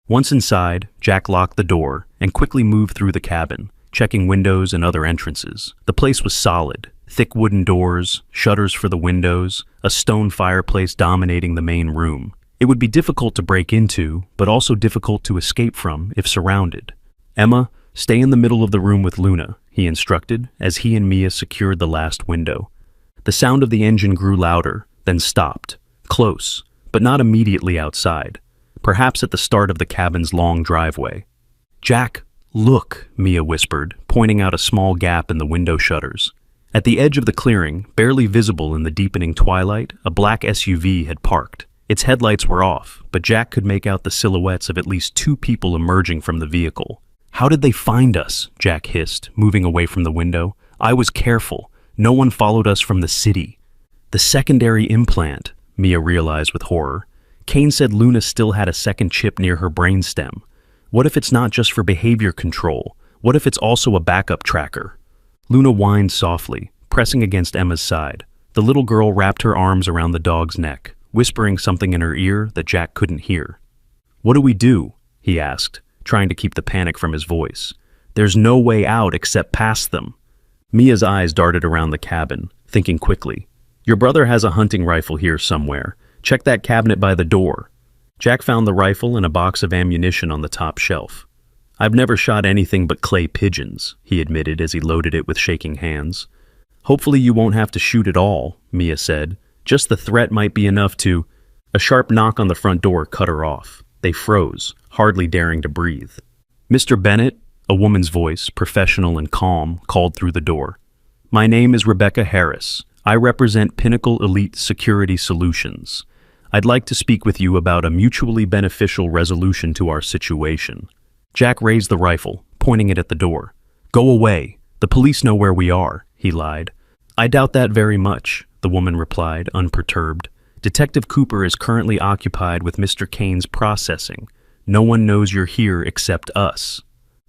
Once inside, Jack locked the door and quickly moved through the cabin, checking windows and other entrances. The place was solid, thick wooden doors, shutters for the windows, a stone fireplace dominating the main room. It would be difficult to break into, but also difficult to escape from if surrounded. Emma, stay in the middle of the room with Luna, he instructed, as he and Mia secured the last window. The sound of the engine grew louder, then stopped, close, but not immediately outside, perhaps at the start of the cabin's long driveway. Jack, look, Mia whispered, pointing out a small gap in the window shutters. At the edge of the clearing, barely visible in the deepening twilight, a black SUV had parked, Its headlights were off, but Jack could make out the silhouettes of at least 2 people emerging from the vehicle. "How did they find us?" Jack hissed, moving away from the window. "I was careful. No one followed us from the city." "The secondary implant," Mia realized with horror. Kane said Luna still had a second chip near her brainstem. What if it's not just for behavior control? What if it's also a backup tracker? Luna whined softly, pressing against Emma's side. The little girl wrapped her arms around the dog's neck, whispering something in her ear that Jack couldn't hear. "What do we do?" he asked, trying to keep the panic from his voice. "There's no way out except past them." Mia's eyes darted around the cabin, thinking quickly. "Your brother has a hunting rifle here somewhere. Check that cabinet by the door." Jack found the rifle and a box of ammunition on the top shelf. "I've never shot anything but clay pigeons," he admitted as he loaded it with shaking hands. "Hopefully you won't have to shoot at all," Mia said. "Just the threat might be enough to—" A sharp knock on the front door cut her off. They froze, hardly daring to breathe. "Mr. Bennett," a woman's voice, professional and calm, called through the door. "My name is Rebecca Harris. I represent Pinnacle Elite Security Solutions. I'd like to speak with you about a mutually beneficial resolution to our situation." Jack raised the rifle, pointing it at the door. "Go away. The police know where we are," he lied. "I doubt that very much," the woman replied, unperturbed. "Detective Cooper is currently occupied with Mr. Kane's processing. No one knows you're here except us."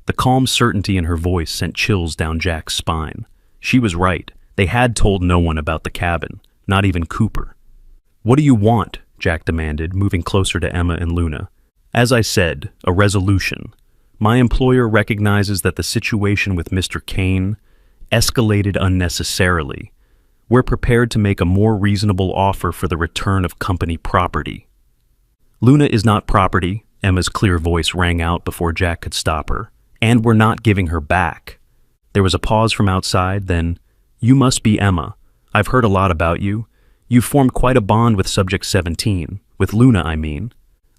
The calm certainty in her voice sent chills down Jack's spine. She was right. They had told no one about the cabin, not even Cooper. "What do you want?" Jack demanded, moving closer to Emma and Luna. "As I said, a resolution. My employer recognizes that the situation with Mr. Kane escalated unnecessarily. We're prepared to make a more reasonable offer for the return of company property." "Luna is not property," Emma's clear voice rang out before Jack could stop her. "And we're not giving her back." There was a pause from outside, then, "You must be Emma. I've heard a lot about you. You've formed quite a bond with Subject 17. With Luna, I mean."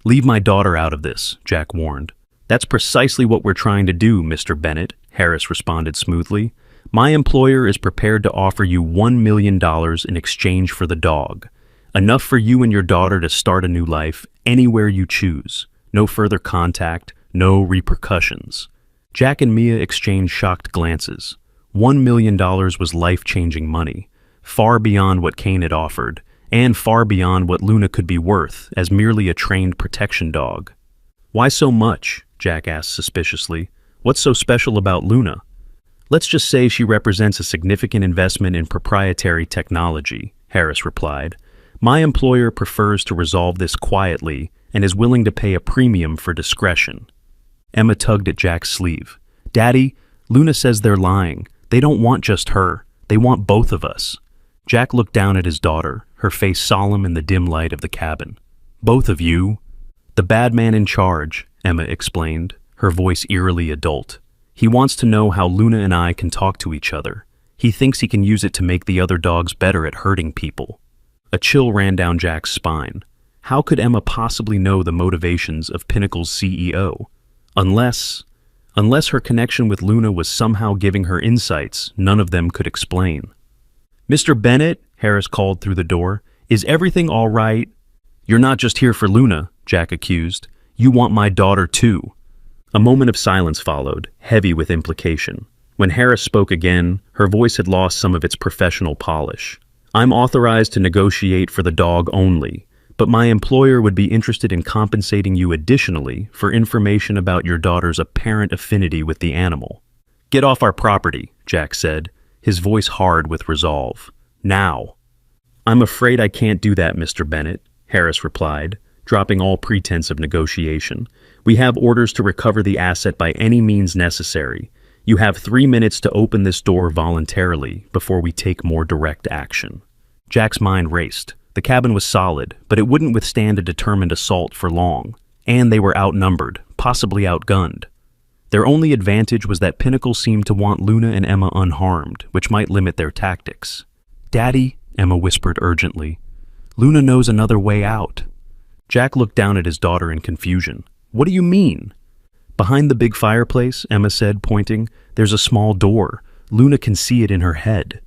"Leave my daughter out of this," Jack warned. "That's precisely what we're trying to do, Mr. Bennett," Harris responded smoothly. "My employer is prepared to offer you $1 million in exchange for the dog. Enough for you and your daughter to start a new life anywhere you choose. No further contact, no repercussions." Jack and Mia exchanged shocked glances. $1 million was life-changing money, far beyond what Kane had offered, and far beyond what Luna could be worth as merely a trained protection dog. "Why so much?" Jack asked suspiciously. "What's so special about Luna?" "Let's just say she represents a significant investment in proprietary technology," Harris replied. "My employer prefers to resolve this quietly and is willing to pay a premium for discretion." Emma tugged at Jack's sleeve. "Daddy, Luna says they're lying. They don't want just her. They want both of us." Jack looked down at his daughter, her face solemn in the dim light of the cabin. "Both of you?" "The bad man in charge," Emma explained, her voice eerily adult. "He wants to know how Luna and I can talk to each other. He thinks he can use it to make the other dogs better at hurting people." A chill ran down Jack's spine. How could Emma possibly know the motivations of Pinnacle's CEO? Unless her connection with Luna was somehow giving her insights none of them could explain. "Mr. Bennett," Harris called through the door, "is everything all right?" "You're not just here for Luna," Jack accused. "You want my daughter too." A moment of silence followed, heavy with implication. When Harris spoke again, her voice had lost some of its professional polish. "I'm authorized to negotiate for the dog only, but my employer would be interested in compensating you additionally for information about your daughter's apparent affinity with the animal." "Get off our property," Jack said, his voice hard with resolve. "Now." "I'm afraid I can't do that, Mr. Bennett," Harris replied, dropping all pretense of negotiation. "We have orders to recover the asset by any means necessary. You have 3 minutes to open this door voluntarily before we take more direct action." Jack's mind raced. The cabin was solid, but it wouldn't withstand a determined assault for long. And they were outnumbered, possibly outgunned. Their only advantage was that Pinnacle seemed to want Luna and Emma unharmed, which might limit their tactics. "Daddy," Emma whispered urgently, "Luna knows another way out." Jack looked down at his daughter in confusion. "What do you mean?" "Behind the big fireplace," Emma said, pointing, "there's a small door. Luna can see it in her head."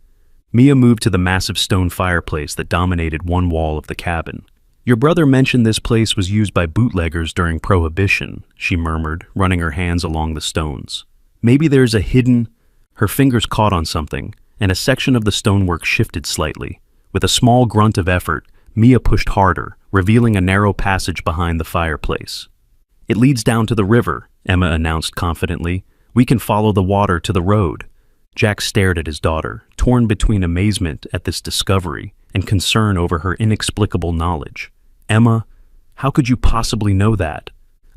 Mia moved to the massive stone fireplace that dominated one wall of the cabin. "Your brother mentioned this place was used by bootleggers during Prohibition," she murmured, running her hands along the stones. "Maybe there's a hidden—" Her fingers caught on something, and a section of the stonework shifted slightly. With a small grunt of effort, Mia pushed harder, revealing a narrow passage behind the fireplace. "It leads down to the river," Emma announced confidently. "We can follow the water to the road." Jack stared at his daughter, torn between amazement at this discovery and concern over her inexplicable knowledge. "Emma, how could you possibly know that?"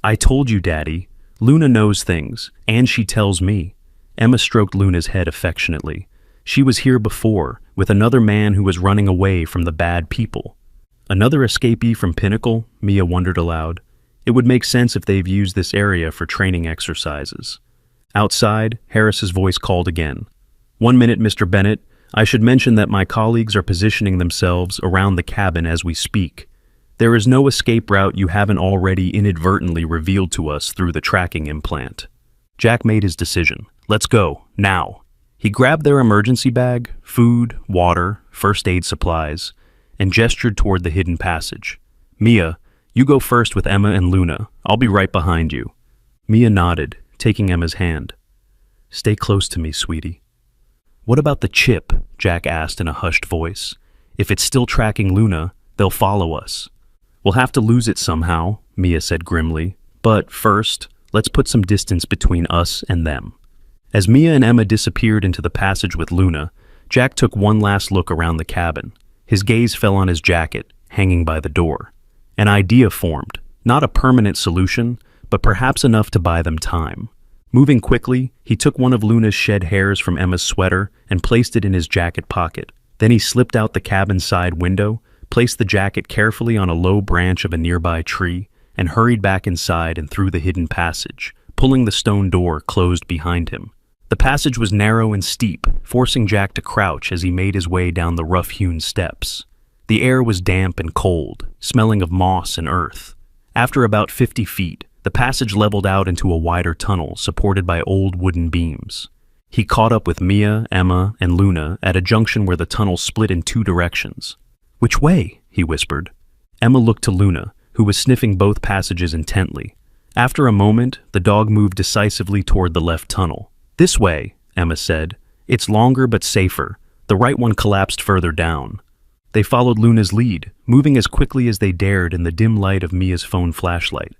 "I told you, Daddy. Luna knows things, and she tells me." Emma stroked Luna's head affectionately. "She was here before, with another man who was running away from the bad people." "Another escapee from Pinnacle?" Mia wondered aloud. "It would make sense if they've used this area for training exercises." Outside, Harris's voice called again. "1 minute, Mr. Bennett. I should mention that my colleagues are positioning themselves around the cabin as we speak. There is no escape route you haven't already inadvertently revealed to us through the tracking implant." Jack made his decision. "Let's go, now." He grabbed their emergency bag, food, water, first aid supplies, and gestured toward the hidden passage. "Mia, you go first with Emma and Luna. I'll be right behind you." Mia nodded, taking Emma's hand. "Stay close to me, sweetie." "What about the chip?" Jack asked in a hushed voice. "If it's still tracking Luna, they'll follow us." "We'll have to lose it somehow," Mia said grimly. "But first, let's put some distance between us and them." As Mia and Emma disappeared into the passage with Luna, Jack took one last look around the cabin. His gaze fell on his jacket, hanging by the door. An idea formed, not a permanent solution, but perhaps enough to buy them time. Moving quickly, he took one of Luna's shed hairs from Emma's sweater and placed it in his jacket pocket. Then he slipped out the cabin side window, placed the jacket carefully on a low branch of a nearby tree, and hurried back inside and through the hidden passage, pulling the stone door closed behind him. The passage was narrow and steep, forcing Jack to crouch as he made his way down the rough-hewn steps. The air was damp and cold, smelling of moss and earth. After about 50 feet, the passage leveled out into a wider tunnel supported by old wooden beams. He caught up with Mia, Emma, and Luna at a junction where the tunnel split in 2 directions. "Which way?" he whispered. Emma looked to Luna, who was sniffing both passages intently. After a moment, the dog moved decisively toward the left tunnel. "This way," Emma said. "It's longer but safer. The right one collapsed further down." They followed Luna's lead, moving as quickly as they dared in the dim light of Mia's phone flashlight.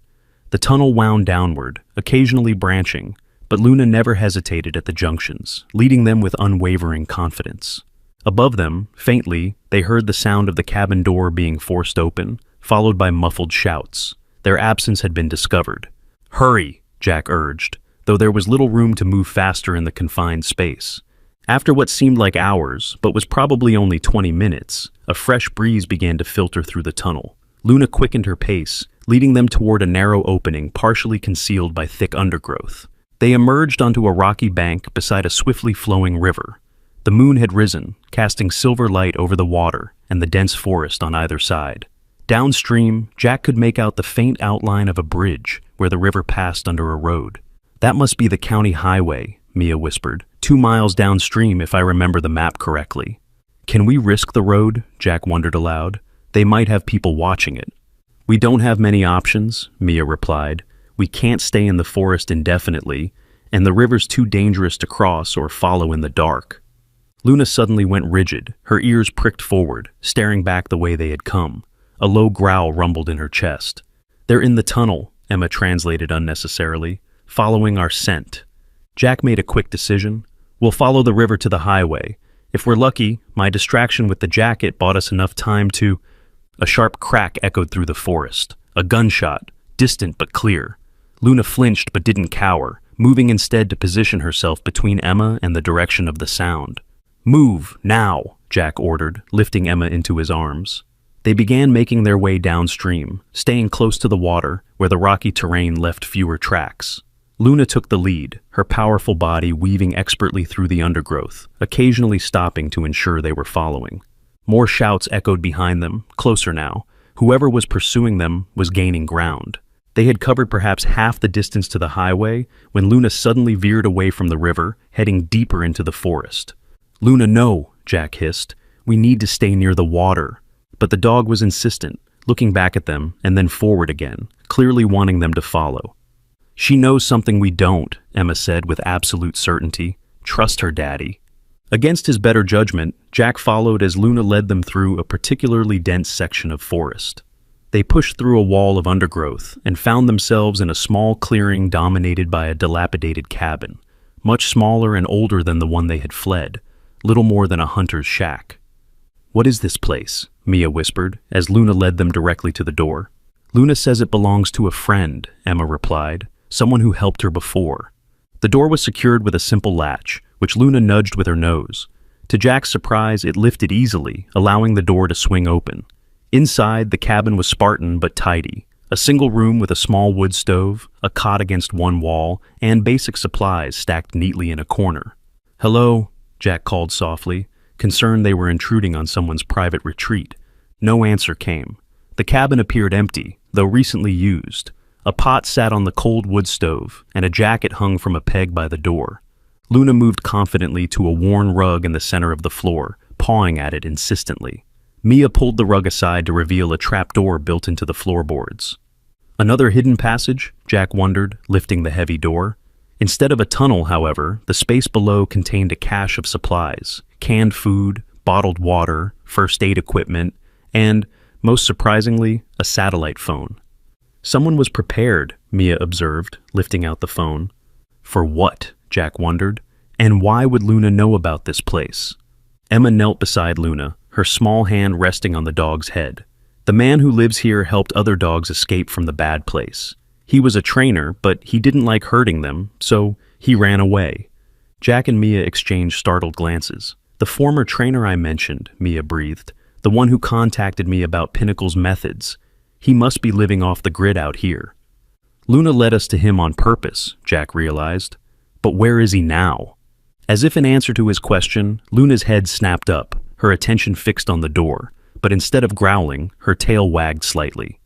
The tunnel wound downward, occasionally branching, but Luna never hesitated at the junctions, leading them with unwavering confidence. Above them, faintly, they heard the sound of the cabin door being forced open, followed by muffled shouts. Their absence had been discovered. "Hurry," Jack urged, though there was little room to move faster in the confined space. After what seemed like hours, but was probably only 20 minutes, a fresh breeze began to filter through the tunnel. Luna quickened her pace, leading them toward a narrow opening partially concealed by thick undergrowth. They emerged onto a rocky bank beside a swiftly flowing river. The moon had risen, casting silver light over the water and the dense forest on either side. Downstream, Jack could make out the faint outline of a bridge where the river passed under a road. "That must be the county highway," Mia whispered. 2 miles downstream if I remember the map correctly. "Can we risk the road?" Jack wondered aloud. "They might have people watching it." "We don't have many options," Mia replied. "We can't stay in the forest indefinitely, and the river's too dangerous to cross or follow in the dark." Luna suddenly went rigid, her ears pricked forward, staring back the way they had come. A low growl rumbled in her chest. "They're in the tunnel," Emma translated unnecessarily, "following our scent." Jack made a quick decision. "We'll follow the river to the highway. If we're lucky, my distraction with the jacket bought us enough time to—" A sharp crack echoed through the forest. A gunshot, distant but clear. Luna flinched but didn't cower, moving instead to position herself between Emma and the direction of the sound. "Move, now," Jack ordered, lifting Emma into his arms. They began making their way downstream, staying close to the water, where the rocky terrain left fewer tracks. Luna took the lead, her powerful body weaving expertly through the undergrowth, occasionally stopping to ensure they were following. More shouts echoed behind them, closer now. Whoever was pursuing them was gaining ground. They had covered perhaps half the distance to the highway when Luna suddenly veered away from the river, heading deeper into the forest. "Luna, no," Jack hissed. "We need to stay near the water." But the dog was insistent, looking back at them and then forward again, clearly wanting them to follow. "She knows something we don't," Emma said with absolute certainty. "Trust her, Daddy." Against his better judgment, Jack followed as Luna led them through a particularly dense section of forest. They pushed through a wall of undergrowth and found themselves in a small clearing dominated by a dilapidated cabin, much smaller and older than the one they had fled, little more than a hunter's shack. "What is this place?" Mia whispered, as Luna led them directly to the door. "Luna says it belongs to a friend," Emma replied, "someone who helped her before." The door was secured with a simple latch, which Luna nudged with her nose. To Jack's surprise, it lifted easily, allowing the door to swing open. Inside, the cabin was Spartan but tidy. A single room with a small wood stove, a cot against one wall, and basic supplies stacked neatly in a corner. "Hello," Jack called softly, concerned they were intruding on someone's private retreat. No answer came. The cabin appeared empty, though recently used. A pot sat on the cold wood stove, and a jacket hung from a peg by the door. Luna moved confidently to a worn rug in the center of the floor, pawing at it insistently. Mia pulled the rug aside to reveal a trapdoor built into the floorboards. Another hidden passage? Jack wondered, lifting the heavy door. Instead of a tunnel, however, the space below contained a cache of supplies, canned food, bottled water, first aid equipment, and, most surprisingly, a satellite phone. Someone was prepared, Mia observed, lifting out the phone. For what? Jack wondered. And why would Luna know about this place? Emma knelt beside Luna, her small hand resting on the dog's head. The man who lives here helped other dogs escape from the bad place. He was a trainer, but he didn't like hurting them, so he ran away. Jack and Mia exchanged startled glances. The former trainer I mentioned, Mia breathed, the one who contacted me about Pinnacle's methods. He must be living off the grid out here. Luna led us to him on purpose, Jack realized. But where is he now? As if in answer to his question, Luna's head snapped up, her attention fixed on the door, but instead of growling, her tail wagged slightly.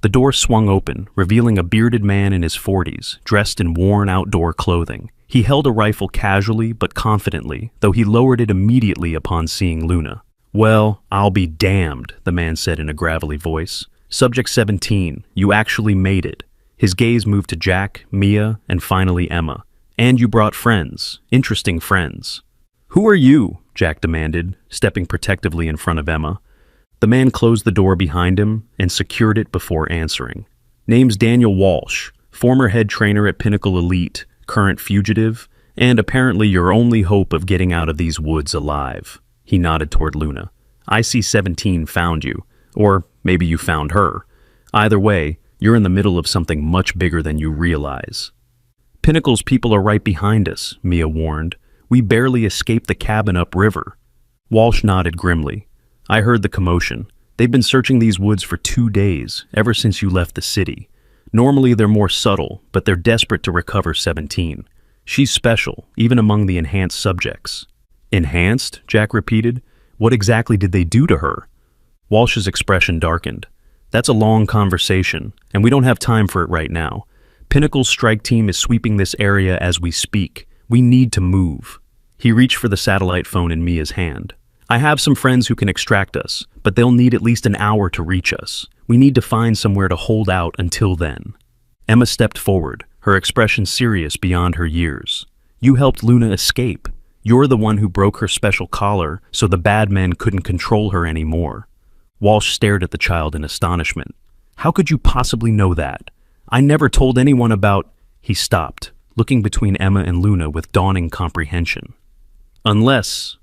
The door swung open, revealing a bearded man in his 40s, dressed in worn outdoor clothing. He held a rifle casually but confidently, though he lowered it immediately upon seeing Luna. "Well, I'll be damned," the man said in a gravelly voice. "Subject 17, you actually made it." His gaze moved to Jack, Mia, and finally Emma. "And you brought friends. Interesting friends." "Who are you?" Jack demanded, stepping protectively in front of Emma. The man closed the door behind him and secured it before answering. "Name's Daniel Walsh, former head trainer at Pinnacle Elite, current fugitive, and apparently your only hope of getting out of these woods alive." He nodded toward Luna. "IC-17 found you, or maybe you found her. Either way, you're in the middle of something much bigger than you realize." "Pinnacle's people are right behind us," Mia warned. "We barely escaped the cabin upriver." Walsh nodded grimly. "I heard the commotion. They've been searching these woods for 2 days, ever since you left the city. Normally they're more subtle, but they're desperate to recover 17. She's special, even among the enhanced subjects." "Enhanced?" Jack repeated. "What exactly did they do to her?" Walsh's expression darkened. "That's a long conversation, and we don't have time for it right now. Pinnacle's strike team is sweeping this area as we speak. We need to move." He reached for the satellite phone in Mia's hand. "I have some friends who can extract us, but they'll need at least an hour to reach us. We need to find somewhere to hold out until then." Emma stepped forward, her expression serious beyond her years. "You helped Luna escape. You're the one who broke her special collar so the bad men couldn't control her anymore." Walsh stared at the child in astonishment. "How could you possibly know that? I never told anyone about—" He stopped, looking between Emma and Luna with dawning comprehension. "Unless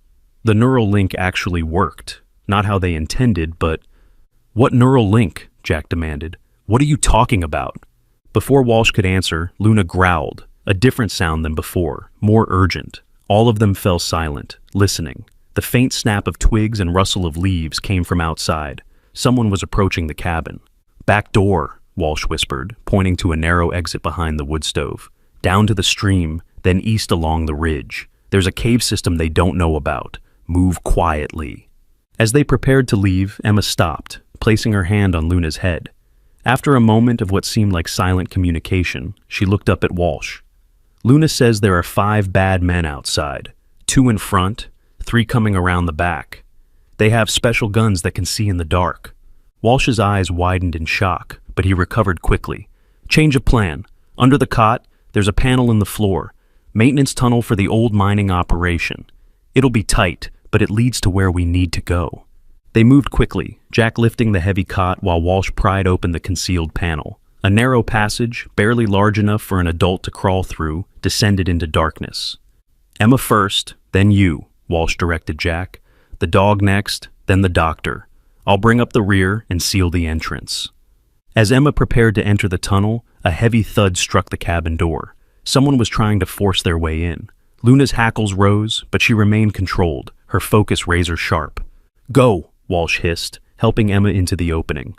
the neural link actually worked. Not how they intended, but—" "What neural link?" Jack demanded. "What are you talking about?" Before Walsh could answer, Luna growled, a different sound than before, more urgent. All of them fell silent, listening. The faint snap of twigs and rustle of leaves came from outside. Someone was approaching the cabin. "Back door," Walsh whispered, pointing to a narrow exit behind the wood stove. "Down to the stream, then east along the ridge. There's a cave system they don't know about. Move quietly." As they prepared to leave, Emma stopped, placing her hand on Luna's head. After a moment of what seemed like silent communication, she looked up at Walsh. "Luna says there are 5 bad men outside. 2 in front, 3 coming around the back. They have special guns that can see in the dark." Walsh's eyes widened in shock, but he recovered quickly. Change of plan. Under the cot, there's a panel in the floor. Maintenance tunnel for the old mining operation. It'll be tight, but it leads to where we need to go. They moved quickly, Jack lifting the heavy cot while Walsh pried open the concealed panel. A narrow passage, barely large enough for an adult to crawl through, descended into darkness. Emma first, then you, Walsh directed Jack. The dog next, then the doctor. I'll bring up the rear and seal the entrance. As Emma prepared to enter the tunnel, a heavy thud struck the cabin door. Someone was trying to force their way in. Luna's hackles rose, but she remained controlled, her focus razor sharp. Go, Walsh hissed, helping Emma into the opening.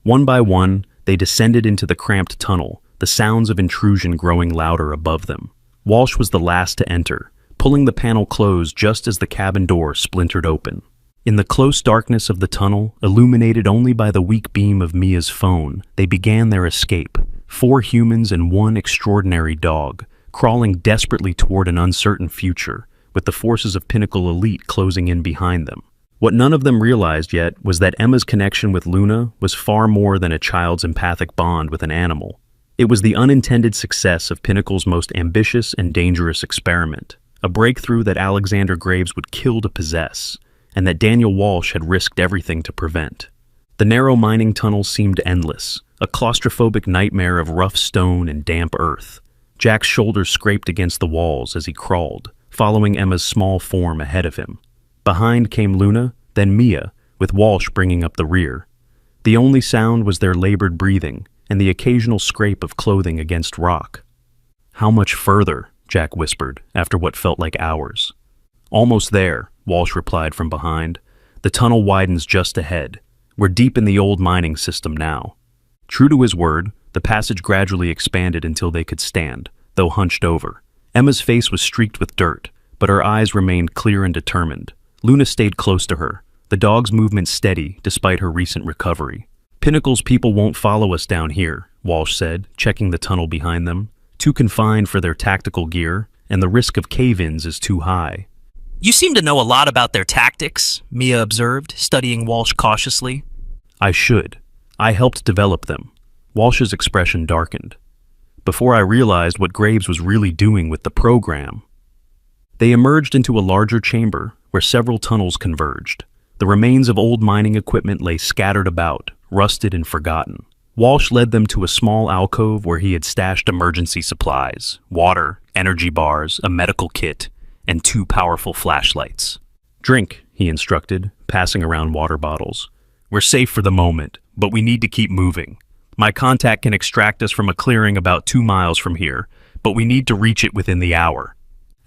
One by one, they descended into the cramped tunnel, the sounds of intrusion growing louder above them. Walsh was the last to enter, pulling the panel closed just as the cabin door splintered open. In the close darkness of the tunnel, illuminated only by the weak beam of Mia's phone, they began their escape. 4 humans and 1 extraordinary dog, crawling desperately toward an uncertain future, with the forces of Pinnacle Elite closing in behind them. What none of them realized yet was that Emma's connection with Luna was far more than a child's empathic bond with an animal. It was the unintended success of Pinnacle's most ambitious and dangerous experiment, a breakthrough that Alexander Graves would kill to possess, and that Daniel Walsh had risked everything to prevent. The narrow mining tunnel seemed endless, a claustrophobic nightmare of rough stone and damp earth. Jack's shoulders scraped against the walls as he crawled, following Emma's small form ahead of him. Behind came Luna, then Mia, with Walsh bringing up the rear. The only sound was their labored breathing and the occasional scrape of clothing against rock. How much further? Jack whispered, after what felt like hours. Almost there, Walsh replied from behind. The tunnel widens just ahead. We're deep in the old mining system now. True to his word, the passage gradually expanded until they could stand, though hunched over. Emma's face was streaked with dirt, but her eyes remained clear and determined. Luna stayed close to her, the dog's movement steady despite her recent recovery. Pinnacle's people won't follow us down here, Walsh said, checking the tunnel behind them. Too confined for their tactical gear, and the risk of cave-ins is too high. You seem to know a lot about their tactics, Mia observed, studying Walsh cautiously. I should. I helped develop them. Walsh's expression darkened. Before I realized what Graves was really doing with the program. They emerged into a larger chamber where several tunnels converged. The remains of old mining equipment lay scattered about, rusted and forgotten. Walsh led them to a small alcove where he had stashed emergency supplies, water, energy bars, a medical kit, and 2 powerful flashlights. Drink, he instructed, passing around water bottles. We're safe for the moment, but we need to keep moving. My contact can extract us from a clearing about 2 miles from here, but we need to reach it within the hour.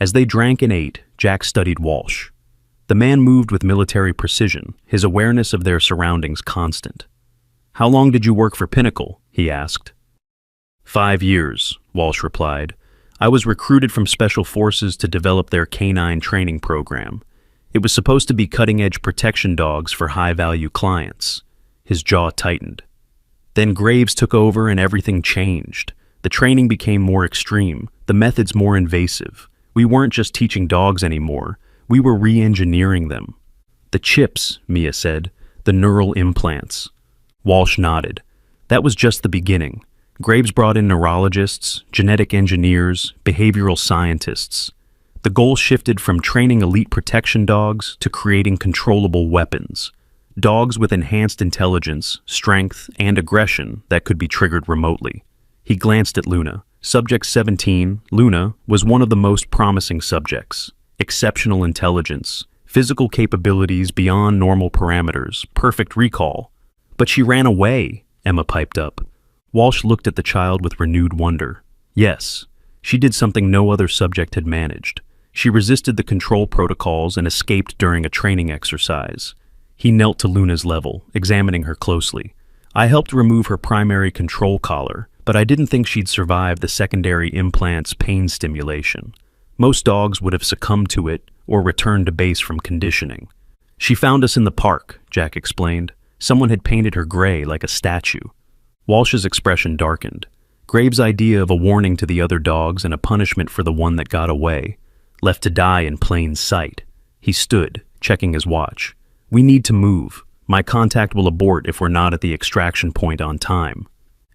As they drank and ate, Jack studied Walsh. The man moved with military precision, his awareness of their surroundings constant. How long did you work for Pinnacle? He asked. 5 years, Walsh replied. I was recruited from Special Forces to develop their canine training program. It was supposed to be cutting-edge protection dogs for high-value clients. His jaw tightened. Then Graves took over and everything changed. The training became more extreme, the methods more invasive. We weren't just teaching dogs anymore. We were re-engineering them. The chips, Mia said, the neural implants. Walsh nodded. That was just the beginning. Graves brought in neurologists, genetic engineers, behavioral scientists. The goal shifted from training elite protection dogs to creating controllable weapons. Dogs with enhanced intelligence, strength, and aggression that could be triggered remotely. He glanced at Luna. Subject 17, Luna, was one of the most promising subjects. Exceptional intelligence, physical capabilities beyond normal parameters, perfect recall. But she ran away, Emma piped up. Walsh looked at the child with renewed wonder. Yes, she did something no other subject had managed. She resisted the control protocols and escaped during a training exercise. He knelt to Luna's level, examining her closely. I helped remove her primary control collar, but I didn't think she'd survive the secondary implant's pain stimulation. Most dogs would have succumbed to it or returned to base from conditioning. She found us in the park, Jack explained. Someone had painted her gray like a statue. Walsh's expression darkened. Graves' idea of a warning to the other dogs and a punishment for the one that got away. Left to die in plain sight. He stood, checking his watch. We need to move. My contact will abort if we're not at the extraction point on time."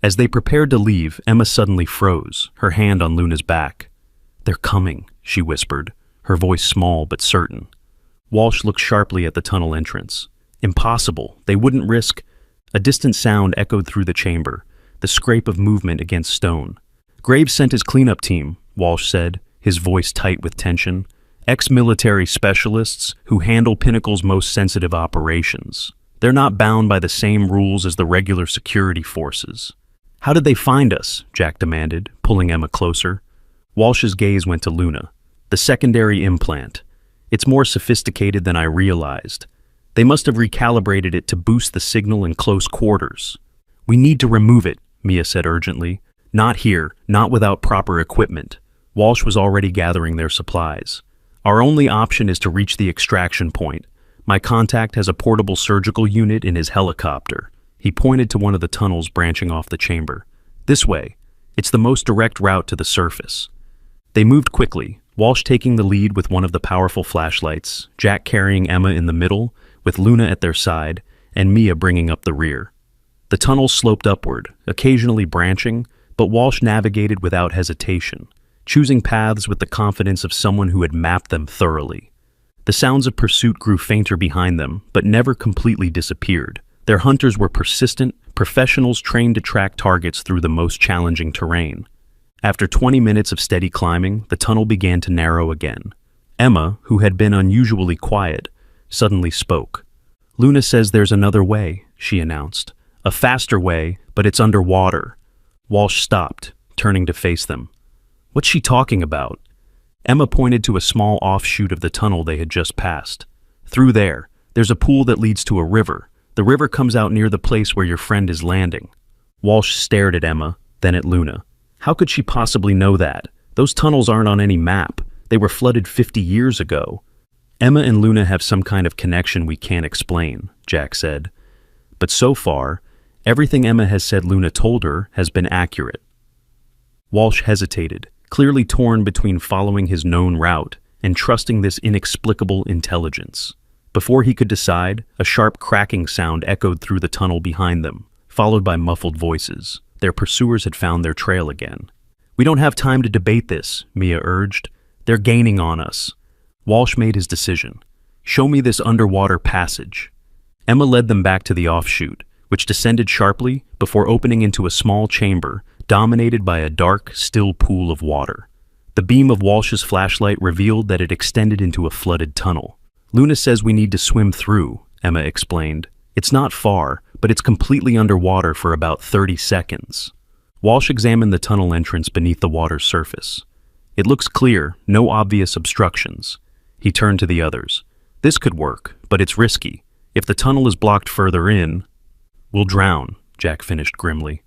As they prepared to leave, Emma suddenly froze, her hand on Luna's back. "They're coming," she whispered, her voice small but certain. Walsh looked sharply at the tunnel entrance. Impossible. They wouldn't risk. A distant sound echoed through the chamber, the scrape of movement against stone. "Graves sent his cleanup team," Walsh said, his voice tight with tension. "Ex-military specialists who handle Pinnacle's most sensitive operations. They're not bound by the same rules as the regular security forces." "How did they find us?" Jack demanded, pulling Emma closer. Walsh's gaze went to Luna. "The secondary implant. It's more sophisticated than I realized. They must have recalibrated it to boost the signal in close quarters." "We need to remove it," Mia said urgently. "Not here, not without proper equipment." Walsh was already gathering their supplies. "Our only option is to reach the extraction point. My contact has a portable surgical unit in his helicopter." He pointed to one of the tunnels branching off the chamber. "This way. It's the most direct route to the surface." They moved quickly, Walsh taking the lead with one of the powerful flashlights, Jack carrying Emma in the middle, with Luna at their side, and Mia bringing up the rear. The tunnel sloped upward, occasionally branching, but Walsh navigated without hesitation, choosing paths with the confidence of someone who had mapped them thoroughly. The sounds of pursuit grew fainter behind them, but never completely disappeared. Their hunters were persistent, professionals trained to track targets through the most challenging terrain. After 20 minutes of steady climbing, the tunnel began to narrow again. Emma, who had been unusually quiet, suddenly spoke. "Luna says there's another way," she announced. "A faster way, but it's underwater." Walsh stopped, turning to face them. "What's she talking about?" Emma pointed to a small offshoot of the tunnel they had just passed. "Through there, there's a pool that leads to a river. The river comes out near the place where your friend is landing." Walsh stared at Emma, then at Luna. How could she possibly know that? Those tunnels aren't on any map. They were flooded 50 years ago. "Emma and Luna have some kind of connection we can't explain," Jack said. But so far, everything Emma has said Luna told her has been accurate. Walsh hesitated, clearly torn between following his known route and trusting this inexplicable intelligence. Before he could decide, a sharp cracking sound echoed through the tunnel behind them, followed by muffled voices. Their pursuers had found their trail again. "We don't have time to debate this," Mia urged. "They're gaining on us." Walsh made his decision. "Show me this underwater passage." Emma led them back to the offshoot, which descended sharply before opening into a small chamber dominated by a dark, still pool of water. The beam of Walsh's flashlight revealed that it extended into a flooded tunnel. "Luna says we need to swim through," Emma explained. "It's not far, but it's completely underwater for about 30 seconds. Walsh examined the tunnel entrance beneath the water's surface. "It looks clear, no obvious obstructions." He turned to the others. "This could work, but it's risky. If the tunnel is blocked further in, we'll drown," Jack finished grimly.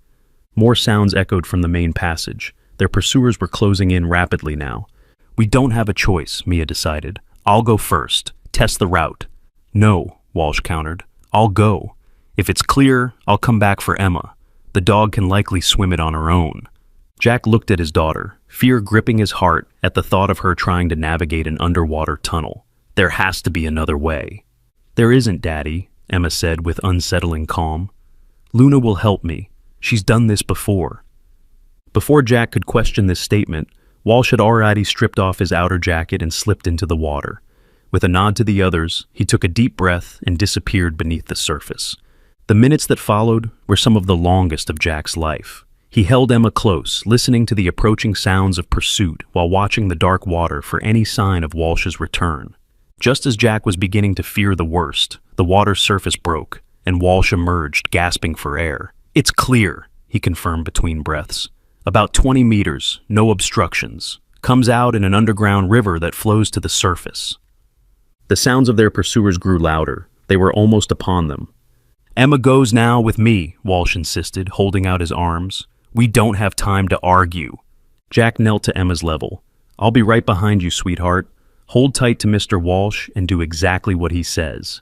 More sounds echoed from the main passage. Their pursuers were closing in rapidly now. "We don't have a choice," Mia decided. "I'll go first. Test the route." "No," Walsh countered. "I'll go. If it's clear, I'll come back for Emma. The dog can likely swim it on her own." Jack looked at his daughter, fear gripping his heart at the thought of her trying to navigate an underwater tunnel. There has to be another way. "There isn't, Daddy," Emma said with unsettling calm. "Luna will help me. She's done this before." Before Jack could question this statement, Walsh had already stripped off his outer jacket and slipped into the water. With a nod to the others, he took a deep breath and disappeared beneath the surface. The minutes that followed were some of the longest of Jack's life. He held Emma close, listening to the approaching sounds of pursuit while watching the dark water for any sign of Walsh's return. Just as Jack was beginning to fear the worst, the water's surface broke, and Walsh emerged, gasping for air. "It's clear," he confirmed between breaths. "About 20 meters, no obstructions. Comes out in an underground river that flows to the surface." The sounds of their pursuers grew louder. They were almost upon them. "Emma goes now with me," Walsh insisted, holding out his arms. "We don't have time to argue." Jack knelt to Emma's level. "I'll be right behind you, sweetheart. Hold tight to Mr. Walsh and do exactly what he says."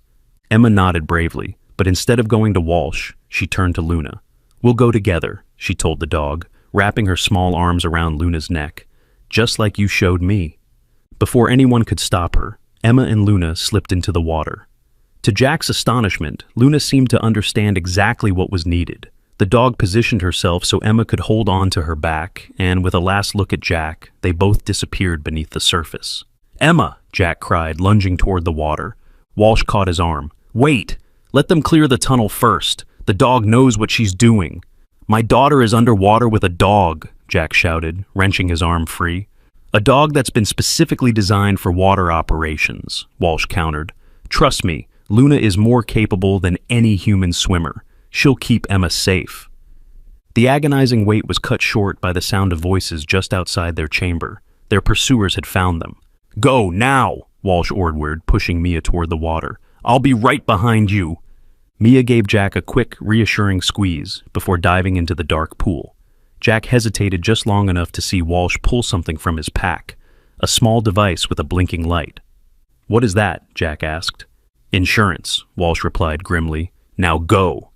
Emma nodded bravely, but instead of going to Walsh, she turned to Luna. "We'll go together," she told the dog, wrapping her small arms around Luna's neck. "Just like you showed me." Before anyone could stop her, Emma and Luna slipped into the water. To Jack's astonishment, Luna seemed to understand exactly what was needed. The dog positioned herself so Emma could hold on to her back, and with a last look at Jack, they both disappeared beneath the surface. "Emma!" Jack cried, lunging toward the water. Walsh caught his arm. "Wait! Let them clear the tunnel first. The dog knows what she's doing." "My daughter is underwater with a dog," Jack shouted, wrenching his arm free. "A dog that's been specifically designed for water operations," Walsh countered. "Trust me, Luna is more capable than any human swimmer. She'll keep Emma safe." The agonizing wait was cut short by the sound of voices just outside their chamber. Their pursuers had found them. "Go, now!" Walsh ordered, pushing Mia toward the water. "I'll be right behind you." Mia gave Jack a quick, reassuring squeeze before diving into the dark pool. Jack hesitated just long enough to see Walsh pull something from his pack, a small device with a blinking light. "What is that?" Jack asked. "Insurance," Walsh replied grimly. "Now go."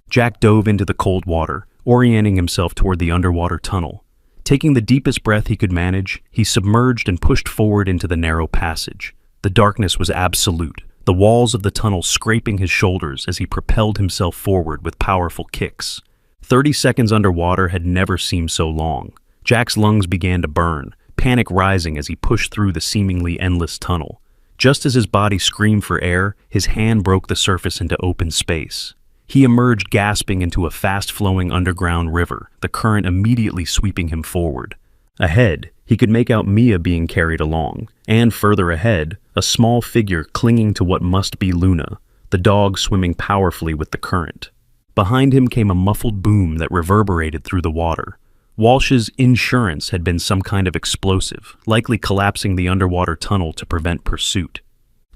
Jack dove into the cold water, orienting himself toward the underwater tunnel. Taking the deepest breath he could manage, he submerged and pushed forward into the narrow passage. The darkness was absolute, the walls of the tunnel scraping his shoulders as he propelled himself forward with powerful kicks. 30 seconds underwater had never seemed so long. Jack's lungs began to burn, panic rising as he pushed through the seemingly endless tunnel. Just as his body screamed for air, his hand broke the surface into open space. He emerged gasping into a fast-flowing underground river, the current immediately sweeping him forward. Ahead, he could make out Mia being carried along, and further ahead, a small figure clinging to what must be Luna, the dog swimming powerfully with the current. Behind him came a muffled boom that reverberated through the water. Walsh's insurance had been some kind of explosive, likely collapsing the underwater tunnel to prevent pursuit.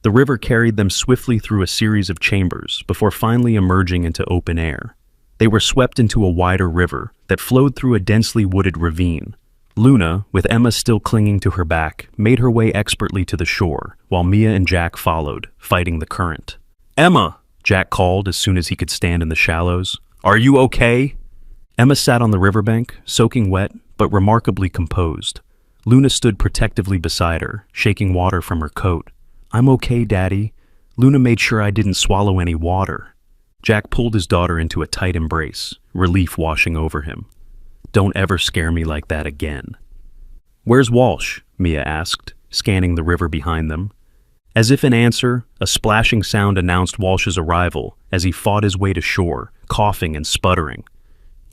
The river carried them swiftly through a series of chambers before finally emerging into open air. They were swept into a wider river that flowed through a densely wooded ravine. Luna, with Emma still clinging to her back, made her way expertly to the shore, while Mia and Jack followed, fighting the current. "Emma!" Jack called as soon as he could stand in the shallows. "Are you okay?" Emma sat on the riverbank, soaking wet, but remarkably composed. Luna stood protectively beside her, shaking water from her coat. "I'm okay, Daddy. Luna made sure I didn't swallow any water." Jack pulled his daughter into a tight embrace, relief washing over him. "Don't ever scare me like that again." "Where's Walsh?" Mia asked, scanning the river behind them. As if in answer, a splashing sound announced Walsh's arrival as he fought his way to shore, coughing and sputtering.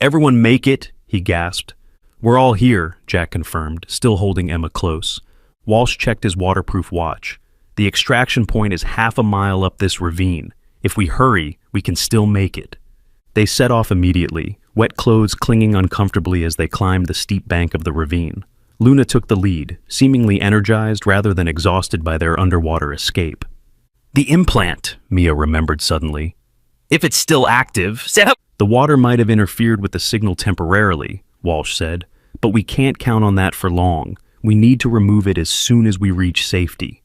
"Everyone make it," he gasped. "We're all here," Jack confirmed, still holding Emma close. Walsh checked his waterproof watch. "The extraction point is half a mile up this ravine. If we hurry, we can still make it." They set off immediately, wet clothes clinging uncomfortably as they climbed the steep bank of the ravine. Luna took the lead, seemingly energized rather than exhausted by their underwater escape. "The implant," Mia remembered suddenly. "If it's still active, The water might have interfered with the signal temporarily," Walsh said, "but we can't count on that for long. We need to remove it as soon as we reach safety."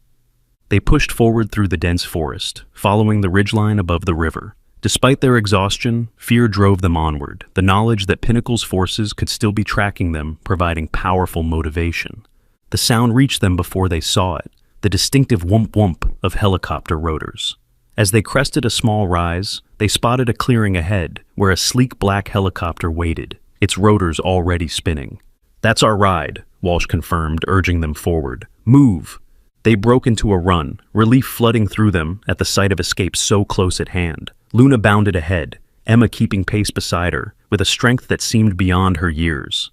They pushed forward through the dense forest, following the ridgeline above the river. Despite their exhaustion, fear drove them onward, the knowledge that Pinnacle's forces could still be tracking them, providing powerful motivation. The sound reached them before they saw it, the distinctive whoomp-whoomp of helicopter rotors. As they crested a small rise, they spotted a clearing ahead, where a sleek black helicopter waited, its rotors already spinning. "That's our ride," Walsh confirmed, urging them forward. "Move!" They broke into a run, relief flooding through them at the sight of escape so close at hand. Luna bounded ahead, Emma keeping pace beside her, with a strength that seemed beyond her years.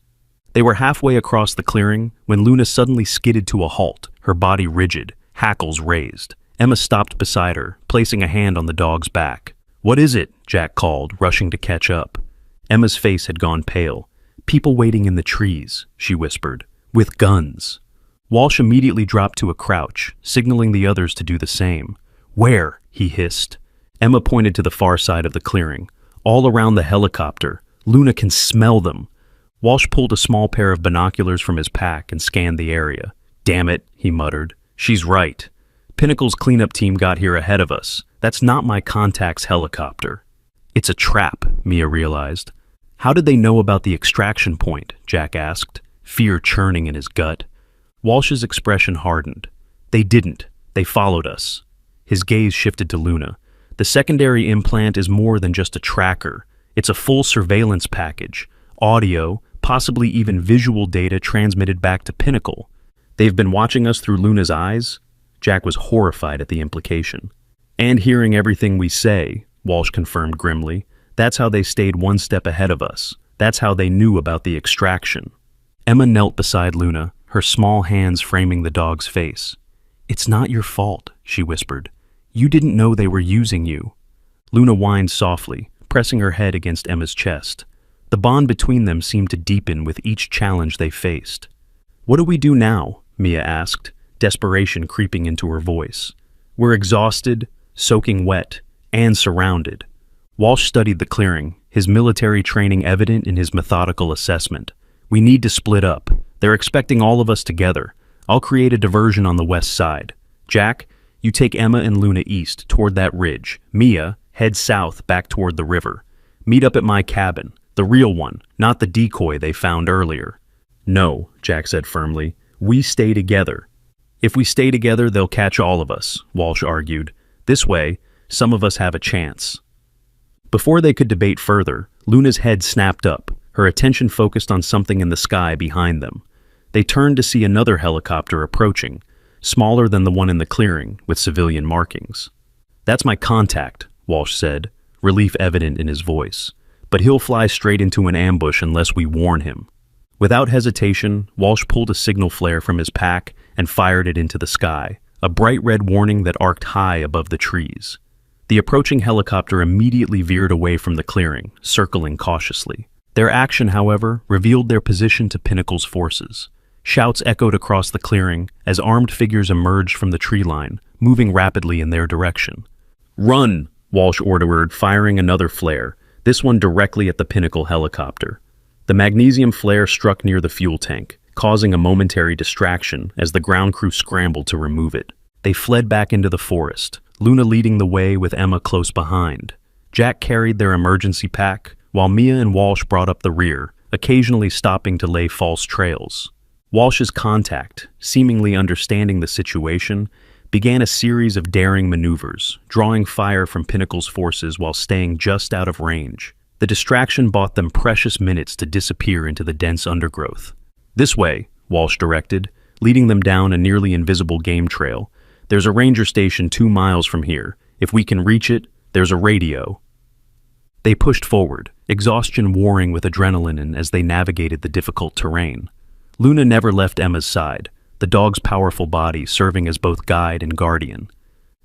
They were halfway across the clearing when Luna suddenly skidded to a halt, her body rigid, hackles raised. Emma stopped beside her, placing a hand on the dog's back. "What is it?" Jack called, rushing to catch up. Emma's face had gone pale. "People waiting in the trees," she whispered, "with guns." Walsh immediately dropped to a crouch, signaling the others to do the same. "Where?" he hissed. Emma pointed to the far side of the clearing. "All around the helicopter. Luna can smell them." Walsh pulled a small pair of binoculars from his pack and scanned the area. "Damn it," he muttered. "She's right. Pinnacle's cleanup team got here ahead of us. That's not my contact's helicopter." "It's a trap," Mia realized. "How did they know about the extraction point?" Jack asked, fear churning in his gut. Walsh's expression hardened. "They didn't. They followed us." His gaze shifted to Luna. The secondary implant is more than just a tracker. It's a full surveillance package, audio, possibly even visual data transmitted back to Pinnacle. They've been watching us through Luna's eyes? Jack was horrified at the implication. And hearing everything we say, Walsh confirmed grimly. That's how they stayed one step ahead of us. That's how they knew about the extraction. Emma knelt beside Luna, her small hands framing the dog's face. "It's not your fault," she whispered. "You didn't know they were using you." Luna whined softly, pressing her head against Emma's chest. The bond between them seemed to deepen with each challenge they faced. "What do we do now?" Mia asked, desperation creeping into her voice. "We're exhausted, soaking wet, and surrounded." Walsh studied the clearing, his military training evident in his methodical assessment. "We need to split up. They're expecting all of us together. I'll create a diversion on the west side. Jack, you take Emma and Luna east toward that ridge. Mia, head south back toward the river. Meet up at my cabin, the real one, not the decoy they found earlier." "No," Jack said firmly. "We stay together." "If we stay together, they'll catch all of us," Walsh argued. "This way, some of us have a chance." Before they could debate further, Luna's head snapped up, her attention focused on something in the sky behind them. They turned to see another helicopter approaching, smaller than the one in the clearing, with civilian markings. "That's my contact," Walsh said, relief evident in his voice. "But he'll fly straight into an ambush unless we warn him." Without hesitation, Walsh pulled a signal flare from his pack and fired it into the sky, a bright red warning that arced high above the trees. The approaching helicopter immediately veered away from the clearing, circling cautiously. Their action, however, revealed their position to Pinnacle's forces. Shouts echoed across the clearing as armed figures emerged from the tree line, moving rapidly in their direction. "Run!" Walsh ordered, firing another flare, this one directly at the Pinnacle helicopter. The magnesium flare struck near the fuel tank, causing a momentary distraction as the ground crew scrambled to remove it. They fled back into the forest, Luna leading the way with Emma close behind. Jack carried their emergency pack, while Mia and Walsh brought up the rear, occasionally stopping to lay false trails. Walsh's contact, seemingly understanding the situation, began a series of daring maneuvers, drawing fire from Pinnacle's forces while staying just out of range. The distraction bought them precious minutes to disappear into the dense undergrowth. "This way," Walsh directed, leading them down a nearly invisible game trail. "There's a ranger station 2 miles from here. If we can reach it, there's a radio." They pushed forward, exhaustion warring with adrenaline as they navigated the difficult terrain. Luna never left Emma's side, the dog's powerful body serving as both guide and guardian.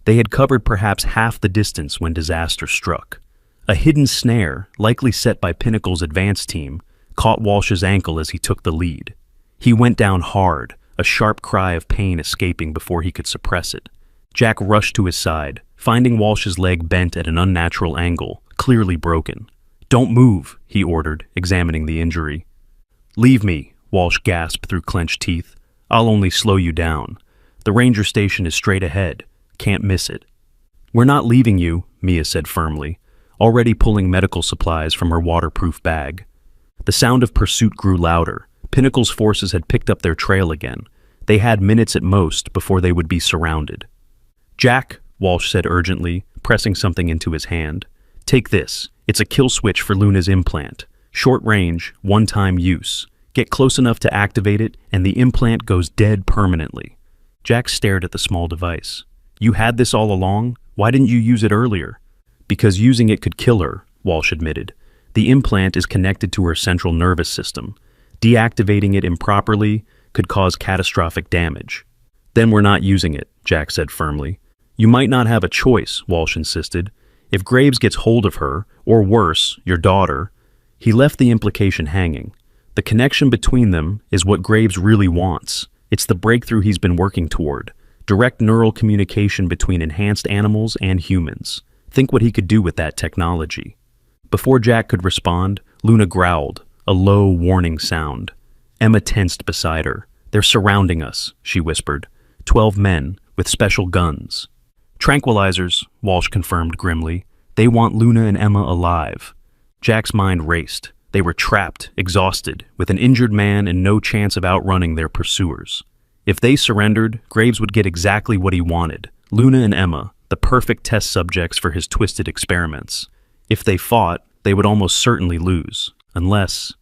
They had covered perhaps half the distance when disaster struck. A hidden snare, likely set by Pinnacle's advance team, caught Walsh's ankle as he took the lead. He went down hard, a sharp cry of pain escaping before he could suppress it. Jack rushed to his side, finding Walsh's leg bent at an unnatural angle, clearly broken. "Don't move," he ordered, examining the injury. "Leave me," Walsh gasped through clenched teeth. "I'll only slow you down. The ranger station is straight ahead. Can't miss it." "We're not leaving you," Mia said firmly, already pulling medical supplies from her waterproof bag. The sound of pursuit grew louder. Pinnacle's forces had picked up their trail again. They had minutes at most before they would be surrounded. "Jack," Walsh said urgently, pressing something into his hand. "Take this. It's a kill switch for Luna's implant. Short range, one-time use. Get close enough to activate it, and the implant goes dead permanently." Jack stared at the small device. "You had this all along? Why didn't you use it earlier?" "Because using it could kill her," Walsh admitted. "The implant is connected to her central nervous system. Deactivating it improperly could cause catastrophic damage." "Then we're not using it," Jack said firmly. "You might not have a choice," Walsh insisted. "If Graves gets hold of her, or worse, your daughter..." He left the implication hanging. The connection between them is what Graves really wants. It's the breakthrough he's been working toward. Direct neural communication between enhanced animals and humans. Think what he could do with that technology. Before Jack could respond, Luna growled, a low, warning sound. Emma tensed beside her. "They're surrounding us," she whispered. 12 men, with special guns. "Tranquilizers," Walsh confirmed grimly. "They want Luna and Emma alive." Jack's mind raced. They were trapped, exhausted, with an injured man and no chance of outrunning their pursuers. If they surrendered, Graves would get exactly what he wanted. Luna and Emma, the perfect test subjects for his twisted experiments. If they fought, they would almost certainly lose. Unless...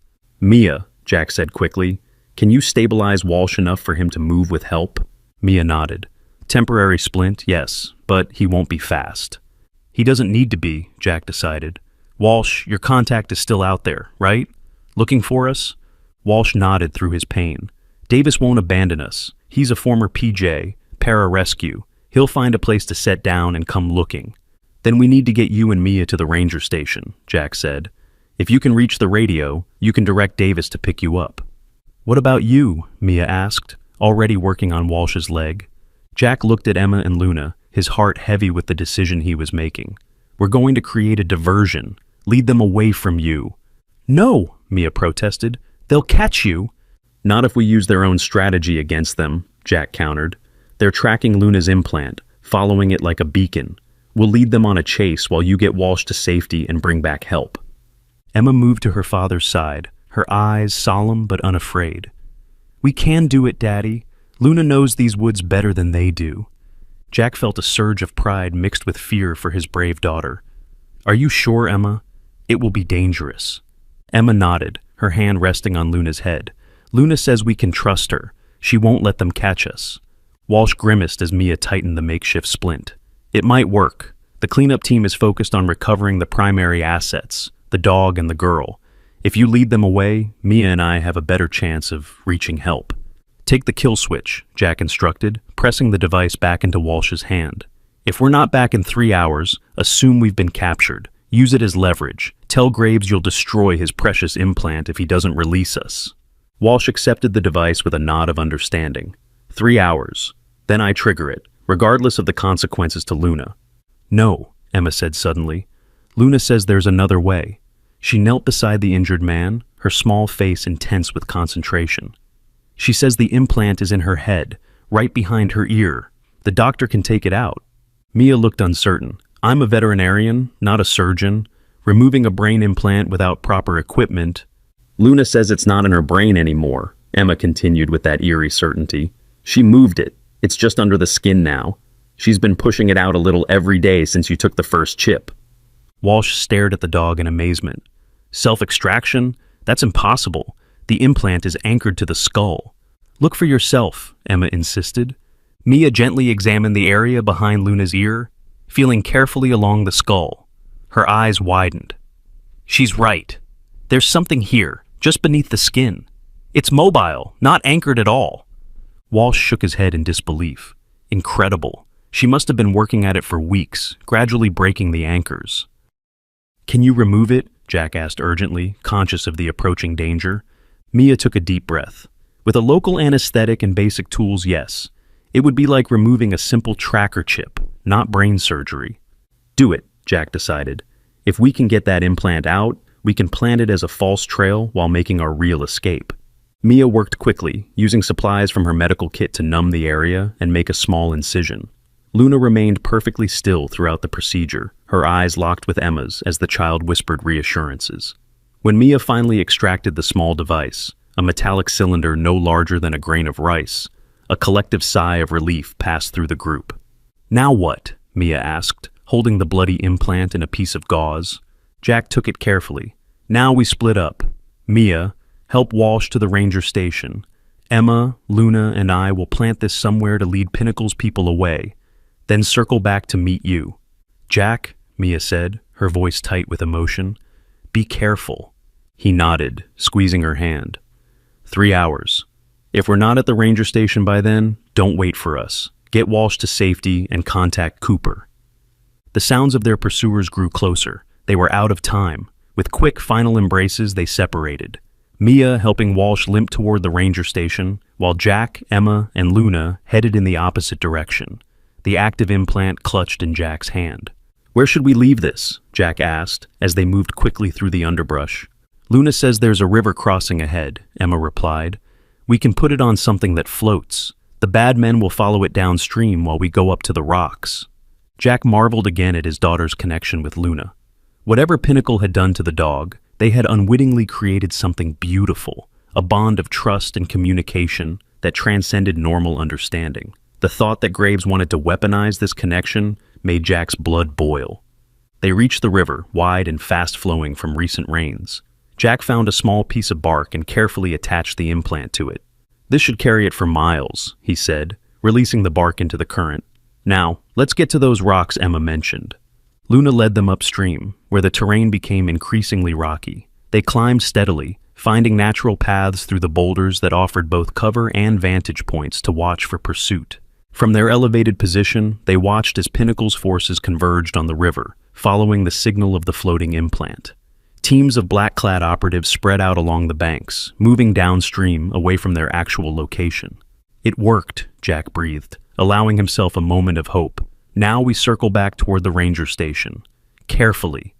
Mia, Jack said quickly, can you stabilize Walsh enough for him to move with help? Mia nodded. Temporary splint, yes, but he won't be fast. He doesn't need to be, Jack decided. Walsh, your contact is still out there, right? Looking for us? Walsh nodded through his pain. Davis won't abandon us. He's a former PJ, pararescue. He'll find a place to set down and come looking. Then we need to get you and Mia to the ranger station, Jack said. If you can reach the radio, you can direct Davis to pick you up. What about you? Mia asked, already working on Walsh's leg. Jack looked at Emma and Luna, his heart heavy with the decision he was making. We're going to create a diversion, lead them away from you. No, Mia protested. They'll catch you. Not if we use their own strategy against them, Jack countered. They're tracking Luna's implant, following it like a beacon. We'll lead them on a chase while you get Walsh to safety and bring back help. Emma moved to her father's side, her eyes solemn but unafraid. We can do it, Daddy. Luna knows these woods better than they do. Jack felt a surge of pride mixed with fear for his brave daughter. Are you sure, Emma? It will be dangerous. Emma nodded, her hand resting on Luna's head. Luna says we can trust her. She won't let them catch us. Walsh grimaced as Mia tightened the makeshift splint. It might work. The cleanup team is focused on recovering the primary assets, the dog and the girl. If you lead them away, Mia and I have a better chance of reaching help. Take the kill switch, Jack instructed, pressing the device back into Walsh's hand. If we're not back in 3 hours, assume we've been captured. Use it as leverage. Tell Graves you'll destroy his precious implant if he doesn't release us. Walsh accepted the device with a nod of understanding. 3 hours. Then I trigger it, regardless of the consequences to Luna. No, Emma said suddenly. Luna says there's another way. She knelt beside the injured man, her small face intense with concentration. She says the implant is in her head, right behind her ear. The doctor can take it out. Mia looked uncertain. I'm a veterinarian, not a surgeon. Removing a brain implant without proper equipment. Luna says it's not in her brain anymore, Emma continued with that eerie certainty. She moved it. It's just under the skin now. She's been pushing it out a little every day since you took the first chip. Walsh stared at the dog in amazement. Self-extraction? That's impossible. The implant is anchored to the skull. Look for yourself, Emma insisted. Mia gently examined the area behind Luna's ear, feeling carefully along the skull. Her eyes widened. She's right. There's something here, just beneath the skin. It's mobile, not anchored at all. Walsh shook his head in disbelief. Incredible. She must have been working at it for weeks, gradually breaking the anchors. Can you remove it? Jack asked urgently, conscious of the approaching danger. Mia took a deep breath. With a local anesthetic and basic tools, yes. It would be like removing a simple tracker chip, not brain surgery. Do it, Jack decided. If we can get that implant out, we can plant it as a false trail while making our real escape. Mia worked quickly, using supplies from her medical kit to numb the area and make a small incision. Luna remained perfectly still throughout the procedure, her eyes locked with Emma's as the child whispered reassurances. When Mia finally extracted the small device, a metallic cylinder no larger than a grain of rice, a collective sigh of relief passed through the group. Now what? Mia asked, holding the bloody implant in a piece of gauze. Jack took it carefully. Now we split up. Mia, help Walsh to the ranger station. Emma, Luna, and I will plant this somewhere to lead Pinnacle's people away, then circle back to meet you. Jack, Mia said, her voice tight with emotion, be careful. He nodded, squeezing her hand. 3 hours. If we're not at the ranger station by then, don't wait for us. Get Walsh to safety and contact Cooper. The sounds of their pursuers grew closer. They were out of time. With quick final embraces, they separated. Mia helping Walsh limp toward the ranger station, while Jack, Emma, and Luna headed in the opposite direction. The active implant clutched in Jack's hand. Where should we leave this? Jack asked, as they moved quickly through the underbrush. Luna says there's a river crossing ahead, Emma replied. We can put it on something that floats. The bad men will follow it downstream while we go up to the rocks. Jack marveled again at his daughter's connection with Luna. Whatever Pinnacle had done to the dog, they had unwittingly created something beautiful, a bond of trust and communication that transcended normal understanding. The thought that Graves wanted to weaponize this connection made Jack's blood boil. They reached the river, wide and fast-flowing from recent rains. Jack found a small piece of bark and carefully attached the implant to it. "This should carry it for miles," he said, releasing the bark into the current. "Now, let's get to those rocks Emma mentioned." Luna led them upstream, where the terrain became increasingly rocky. They climbed steadily, finding natural paths through the boulders that offered both cover and vantage points to watch for pursuit. From their elevated position, they watched as Pinnacle's forces converged on the river, following the signal of the floating implant. Teams of black-clad operatives spread out along the banks, moving downstream away from their actual location. "It worked," Jack breathed, allowing himself a moment of hope. "Now we circle back toward the ranger station." Carefully,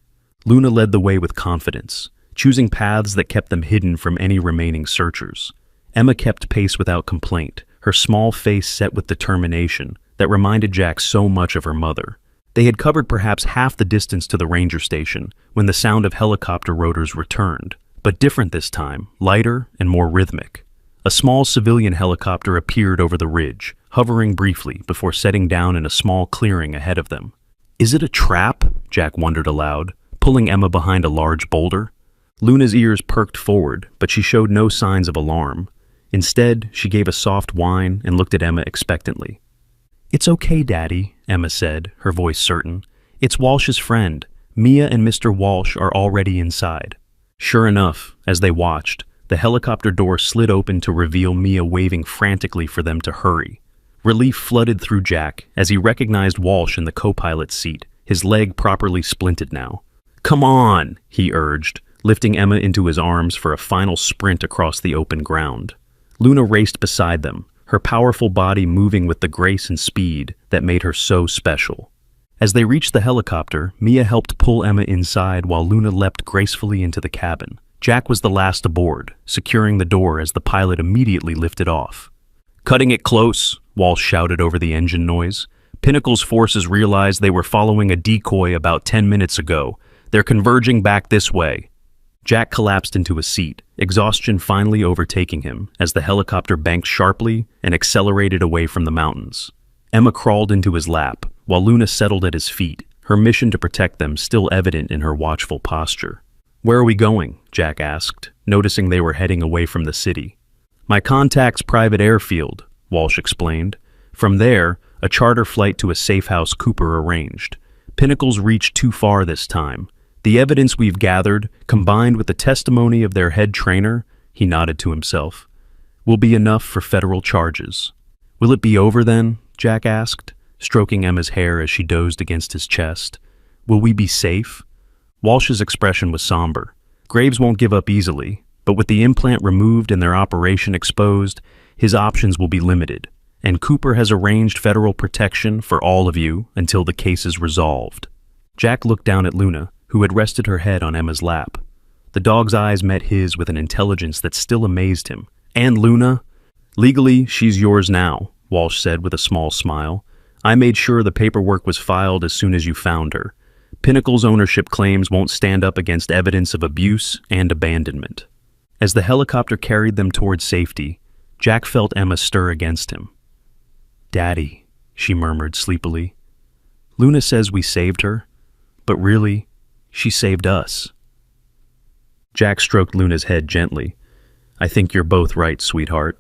Luna led the way with confidence, choosing paths that kept them hidden from any remaining searchers. Emma kept pace without complaint, her small face set with determination that reminded Jack so much of her mother. They had covered perhaps half the distance to the ranger station when the sound of helicopter rotors returned, but different this time, lighter and more rhythmic. A small civilian helicopter appeared over the ridge, hovering briefly before setting down in a small clearing ahead of them. "Is it a trap?" Jack wondered aloud, pulling Emma behind a large boulder. Luna's ears perked forward, but she showed no signs of alarm. Instead, she gave a soft whine and looked at Emma expectantly. "It's okay, Daddy," Emma said, her voice certain. "It's Walsh's friend. Mia and Mr. Walsh are already inside." Sure enough, as they watched, the helicopter door slid open to reveal Mia waving frantically for them to hurry. Relief flooded through Jack as he recognized Walsh in the co-pilot's seat, his leg properly splinted now. "Come on," he urged, lifting Emma into his arms for a final sprint across the open ground. Luna raced beside them, her powerful body moving with the grace and speed that made her so special. As they reached the helicopter, Mia helped pull Emma inside while Luna leapt gracefully into the cabin. Jack was the last aboard, securing the door as the pilot immediately lifted off. "Cutting it close," Walsh shouted over the engine noise. "Pinnacle's forces realized they were following a decoy about 10 minutes ago. They're converging back this way." Jack collapsed into a seat, exhaustion finally overtaking him as the helicopter banked sharply and accelerated away from the mountains. Emma crawled into his lap, while Luna settled at his feet, her mission to protect them still evident in her watchful posture. "Where are we going?" Jack asked, noticing they were heading away from the city. "My contact's private airfield," Walsh explained. From there, a charter flight to a safe house Cooper arranged. Pinnacle's reached too far this time. The evidence we've gathered, combined with the testimony of their head trainer, he nodded to himself, will be enough for federal charges. "Will it be over then?" Jack asked, stroking Emma's hair as she dozed against his chest. "Will we be safe?" Walsh's expression was somber. Graves won't give up easily, but with the implant removed and their operation exposed, his options will be limited, and Cooper has arranged federal protection for all of you until the case is resolved. Jack looked down at Luna, who had rested her head on Emma's lap. The dog's eyes met his with an intelligence that still amazed him. "And Luna? Legally, she's yours now," Walsh said with a small smile. "I made sure the paperwork was filed as soon as you found her. Pinnacle's ownership claims won't stand up against evidence of abuse and abandonment." As the helicopter carried them toward safety, Jack felt Emma stir against him. "Daddy," she murmured sleepily. "Luna says we saved her, but really, she saved us." Jack stroked Luna's head gently. "I think you're both right, sweetheart.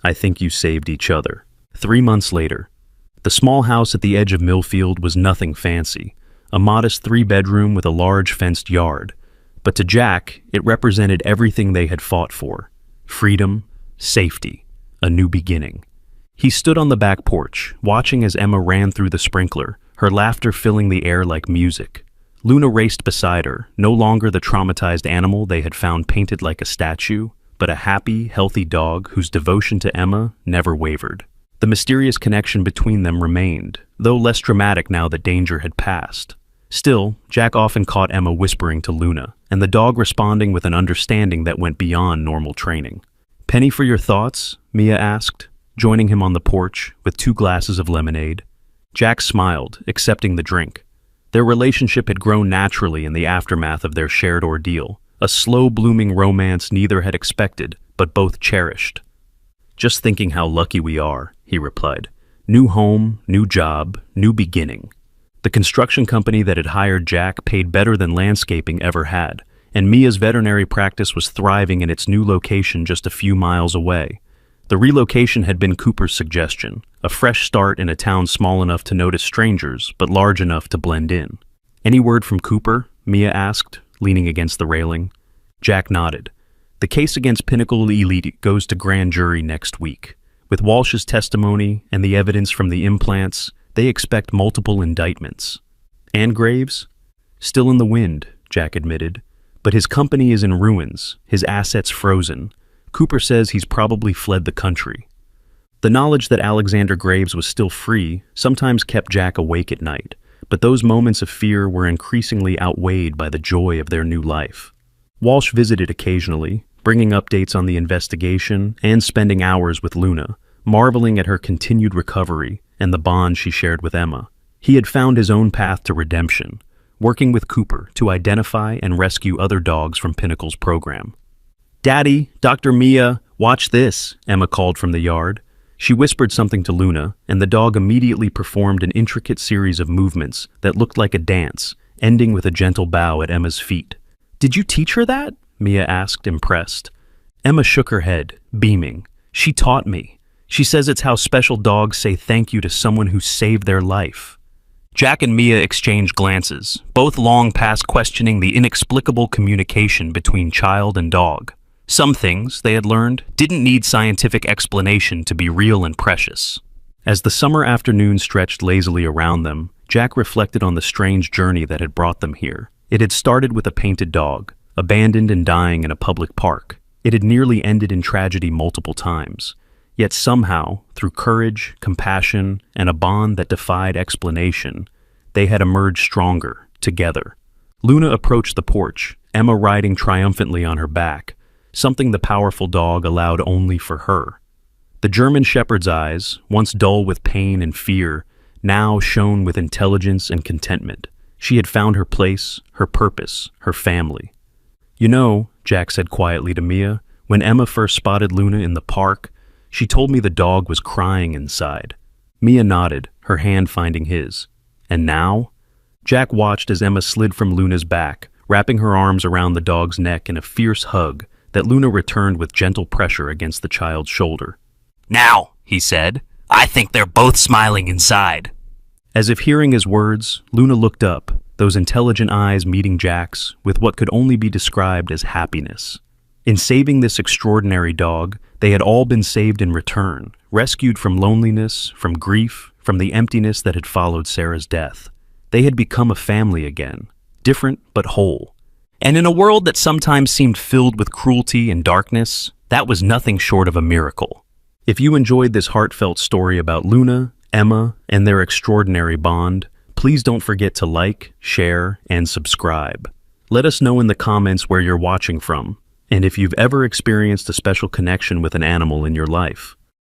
I think you saved each other." 3 months later, the small house at the edge of Millfield was nothing fancy, a modest 3-bedroom with a large fenced yard. But to Jack, it represented everything they had fought for: freedom, safety, a new beginning. He stood on the back porch, watching as Emma ran through the sprinkler, her laughter filling the air like music. Luna raced beside her, no longer the traumatized animal they had found painted like a statue, but a happy, healthy dog whose devotion to Emma never wavered. The mysterious connection between them remained, though less dramatic now that danger had passed. Still, Jack often caught Emma whispering to Luna, and the dog responding with an understanding that went beyond normal training. "Penny for your thoughts?" Mia asked, joining him on the porch with 2 glasses of lemonade. Jack smiled, accepting the drink. Their relationship had grown naturally in the aftermath of their shared ordeal, a slow-blooming romance neither had expected, but both cherished. "Just thinking how lucky we are," he replied. "New home, new job, new beginning." The construction company that had hired Jack paid better than landscaping ever had, and Mia's veterinary practice was thriving in its new location just a few miles away. The relocation had been Cooper's suggestion, a fresh start in a town small enough to notice strangers, but large enough to blend in. "Any word from Cooper?" Mia asked, leaning against the railing. Jack nodded. "The case against Pinnacle Elite goes to grand jury next week. With Walsh's testimony and the evidence from the implants, they expect multiple indictments." "And Graves?" "Still in the wind," Jack admitted. "But his company is in ruins, his assets frozen. Cooper says he's probably fled the country." The knowledge that Alexander Graves was still free sometimes kept Jack awake at night, but those moments of fear were increasingly outweighed by the joy of their new life. Walsh visited occasionally, bringing updates on the investigation and spending hours with Luna, marveling at her continued recovery and the bond she shared with Emma. He had found his own path to redemption, working with Cooper to identify and rescue other dogs from Pinnacle's program. "Daddy, Dr. Mia, watch this," Emma called from the yard. She whispered something to Luna, and the dog immediately performed an intricate series of movements that looked like a dance, ending with a gentle bow at Emma's feet. "Did you teach her that?" Mia asked, impressed. Emma shook her head, beaming. "She taught me. She says it's how special dogs say thank you to someone who saved their life." Jack and Mia exchanged glances, both long past questioning the inexplicable communication between child and dog. Some things, they had learned, didn't need scientific explanation to be real and precious. As the summer afternoon stretched lazily around them, Jack reflected on the strange journey that had brought them here. It had started with a painted dog, abandoned and dying in a public park. It had nearly ended in tragedy multiple times. Yet somehow, through courage, compassion, and a bond that defied explanation, they had emerged stronger, together. Luna approached the porch, Emma riding triumphantly on her back, something the powerful dog allowed only for her. The German Shepherd's eyes, once dull with pain and fear, now shone with intelligence and contentment. She had found her place, her purpose, her family. "You know," Jack said quietly to Mia, "when Emma first spotted Luna in the park, she told me the dog was crying inside." Mia nodded, her hand finding his. "And now?" Jack watched as Emma slid from Luna's back, wrapping her arms around the dog's neck in a fierce hug that Luna returned with gentle pressure against the child's shoulder. "Now," he said, "I think they're both smiling inside." As if hearing his words, Luna looked up, those intelligent eyes meeting Jack's with what could only be described as happiness. In saving this extraordinary dog, they had all been saved in return, rescued from loneliness, from grief, from the emptiness that had followed Sarah's death. They had become a family again, different but whole. And in a world that sometimes seemed filled with cruelty and darkness, that was nothing short of a miracle. If you enjoyed this heartfelt story about Luna, Emma, and their extraordinary bond, please don't forget to like, share, and subscribe. Let us know in the comments where you're watching from, and if you've ever experienced a special connection with an animal in your life.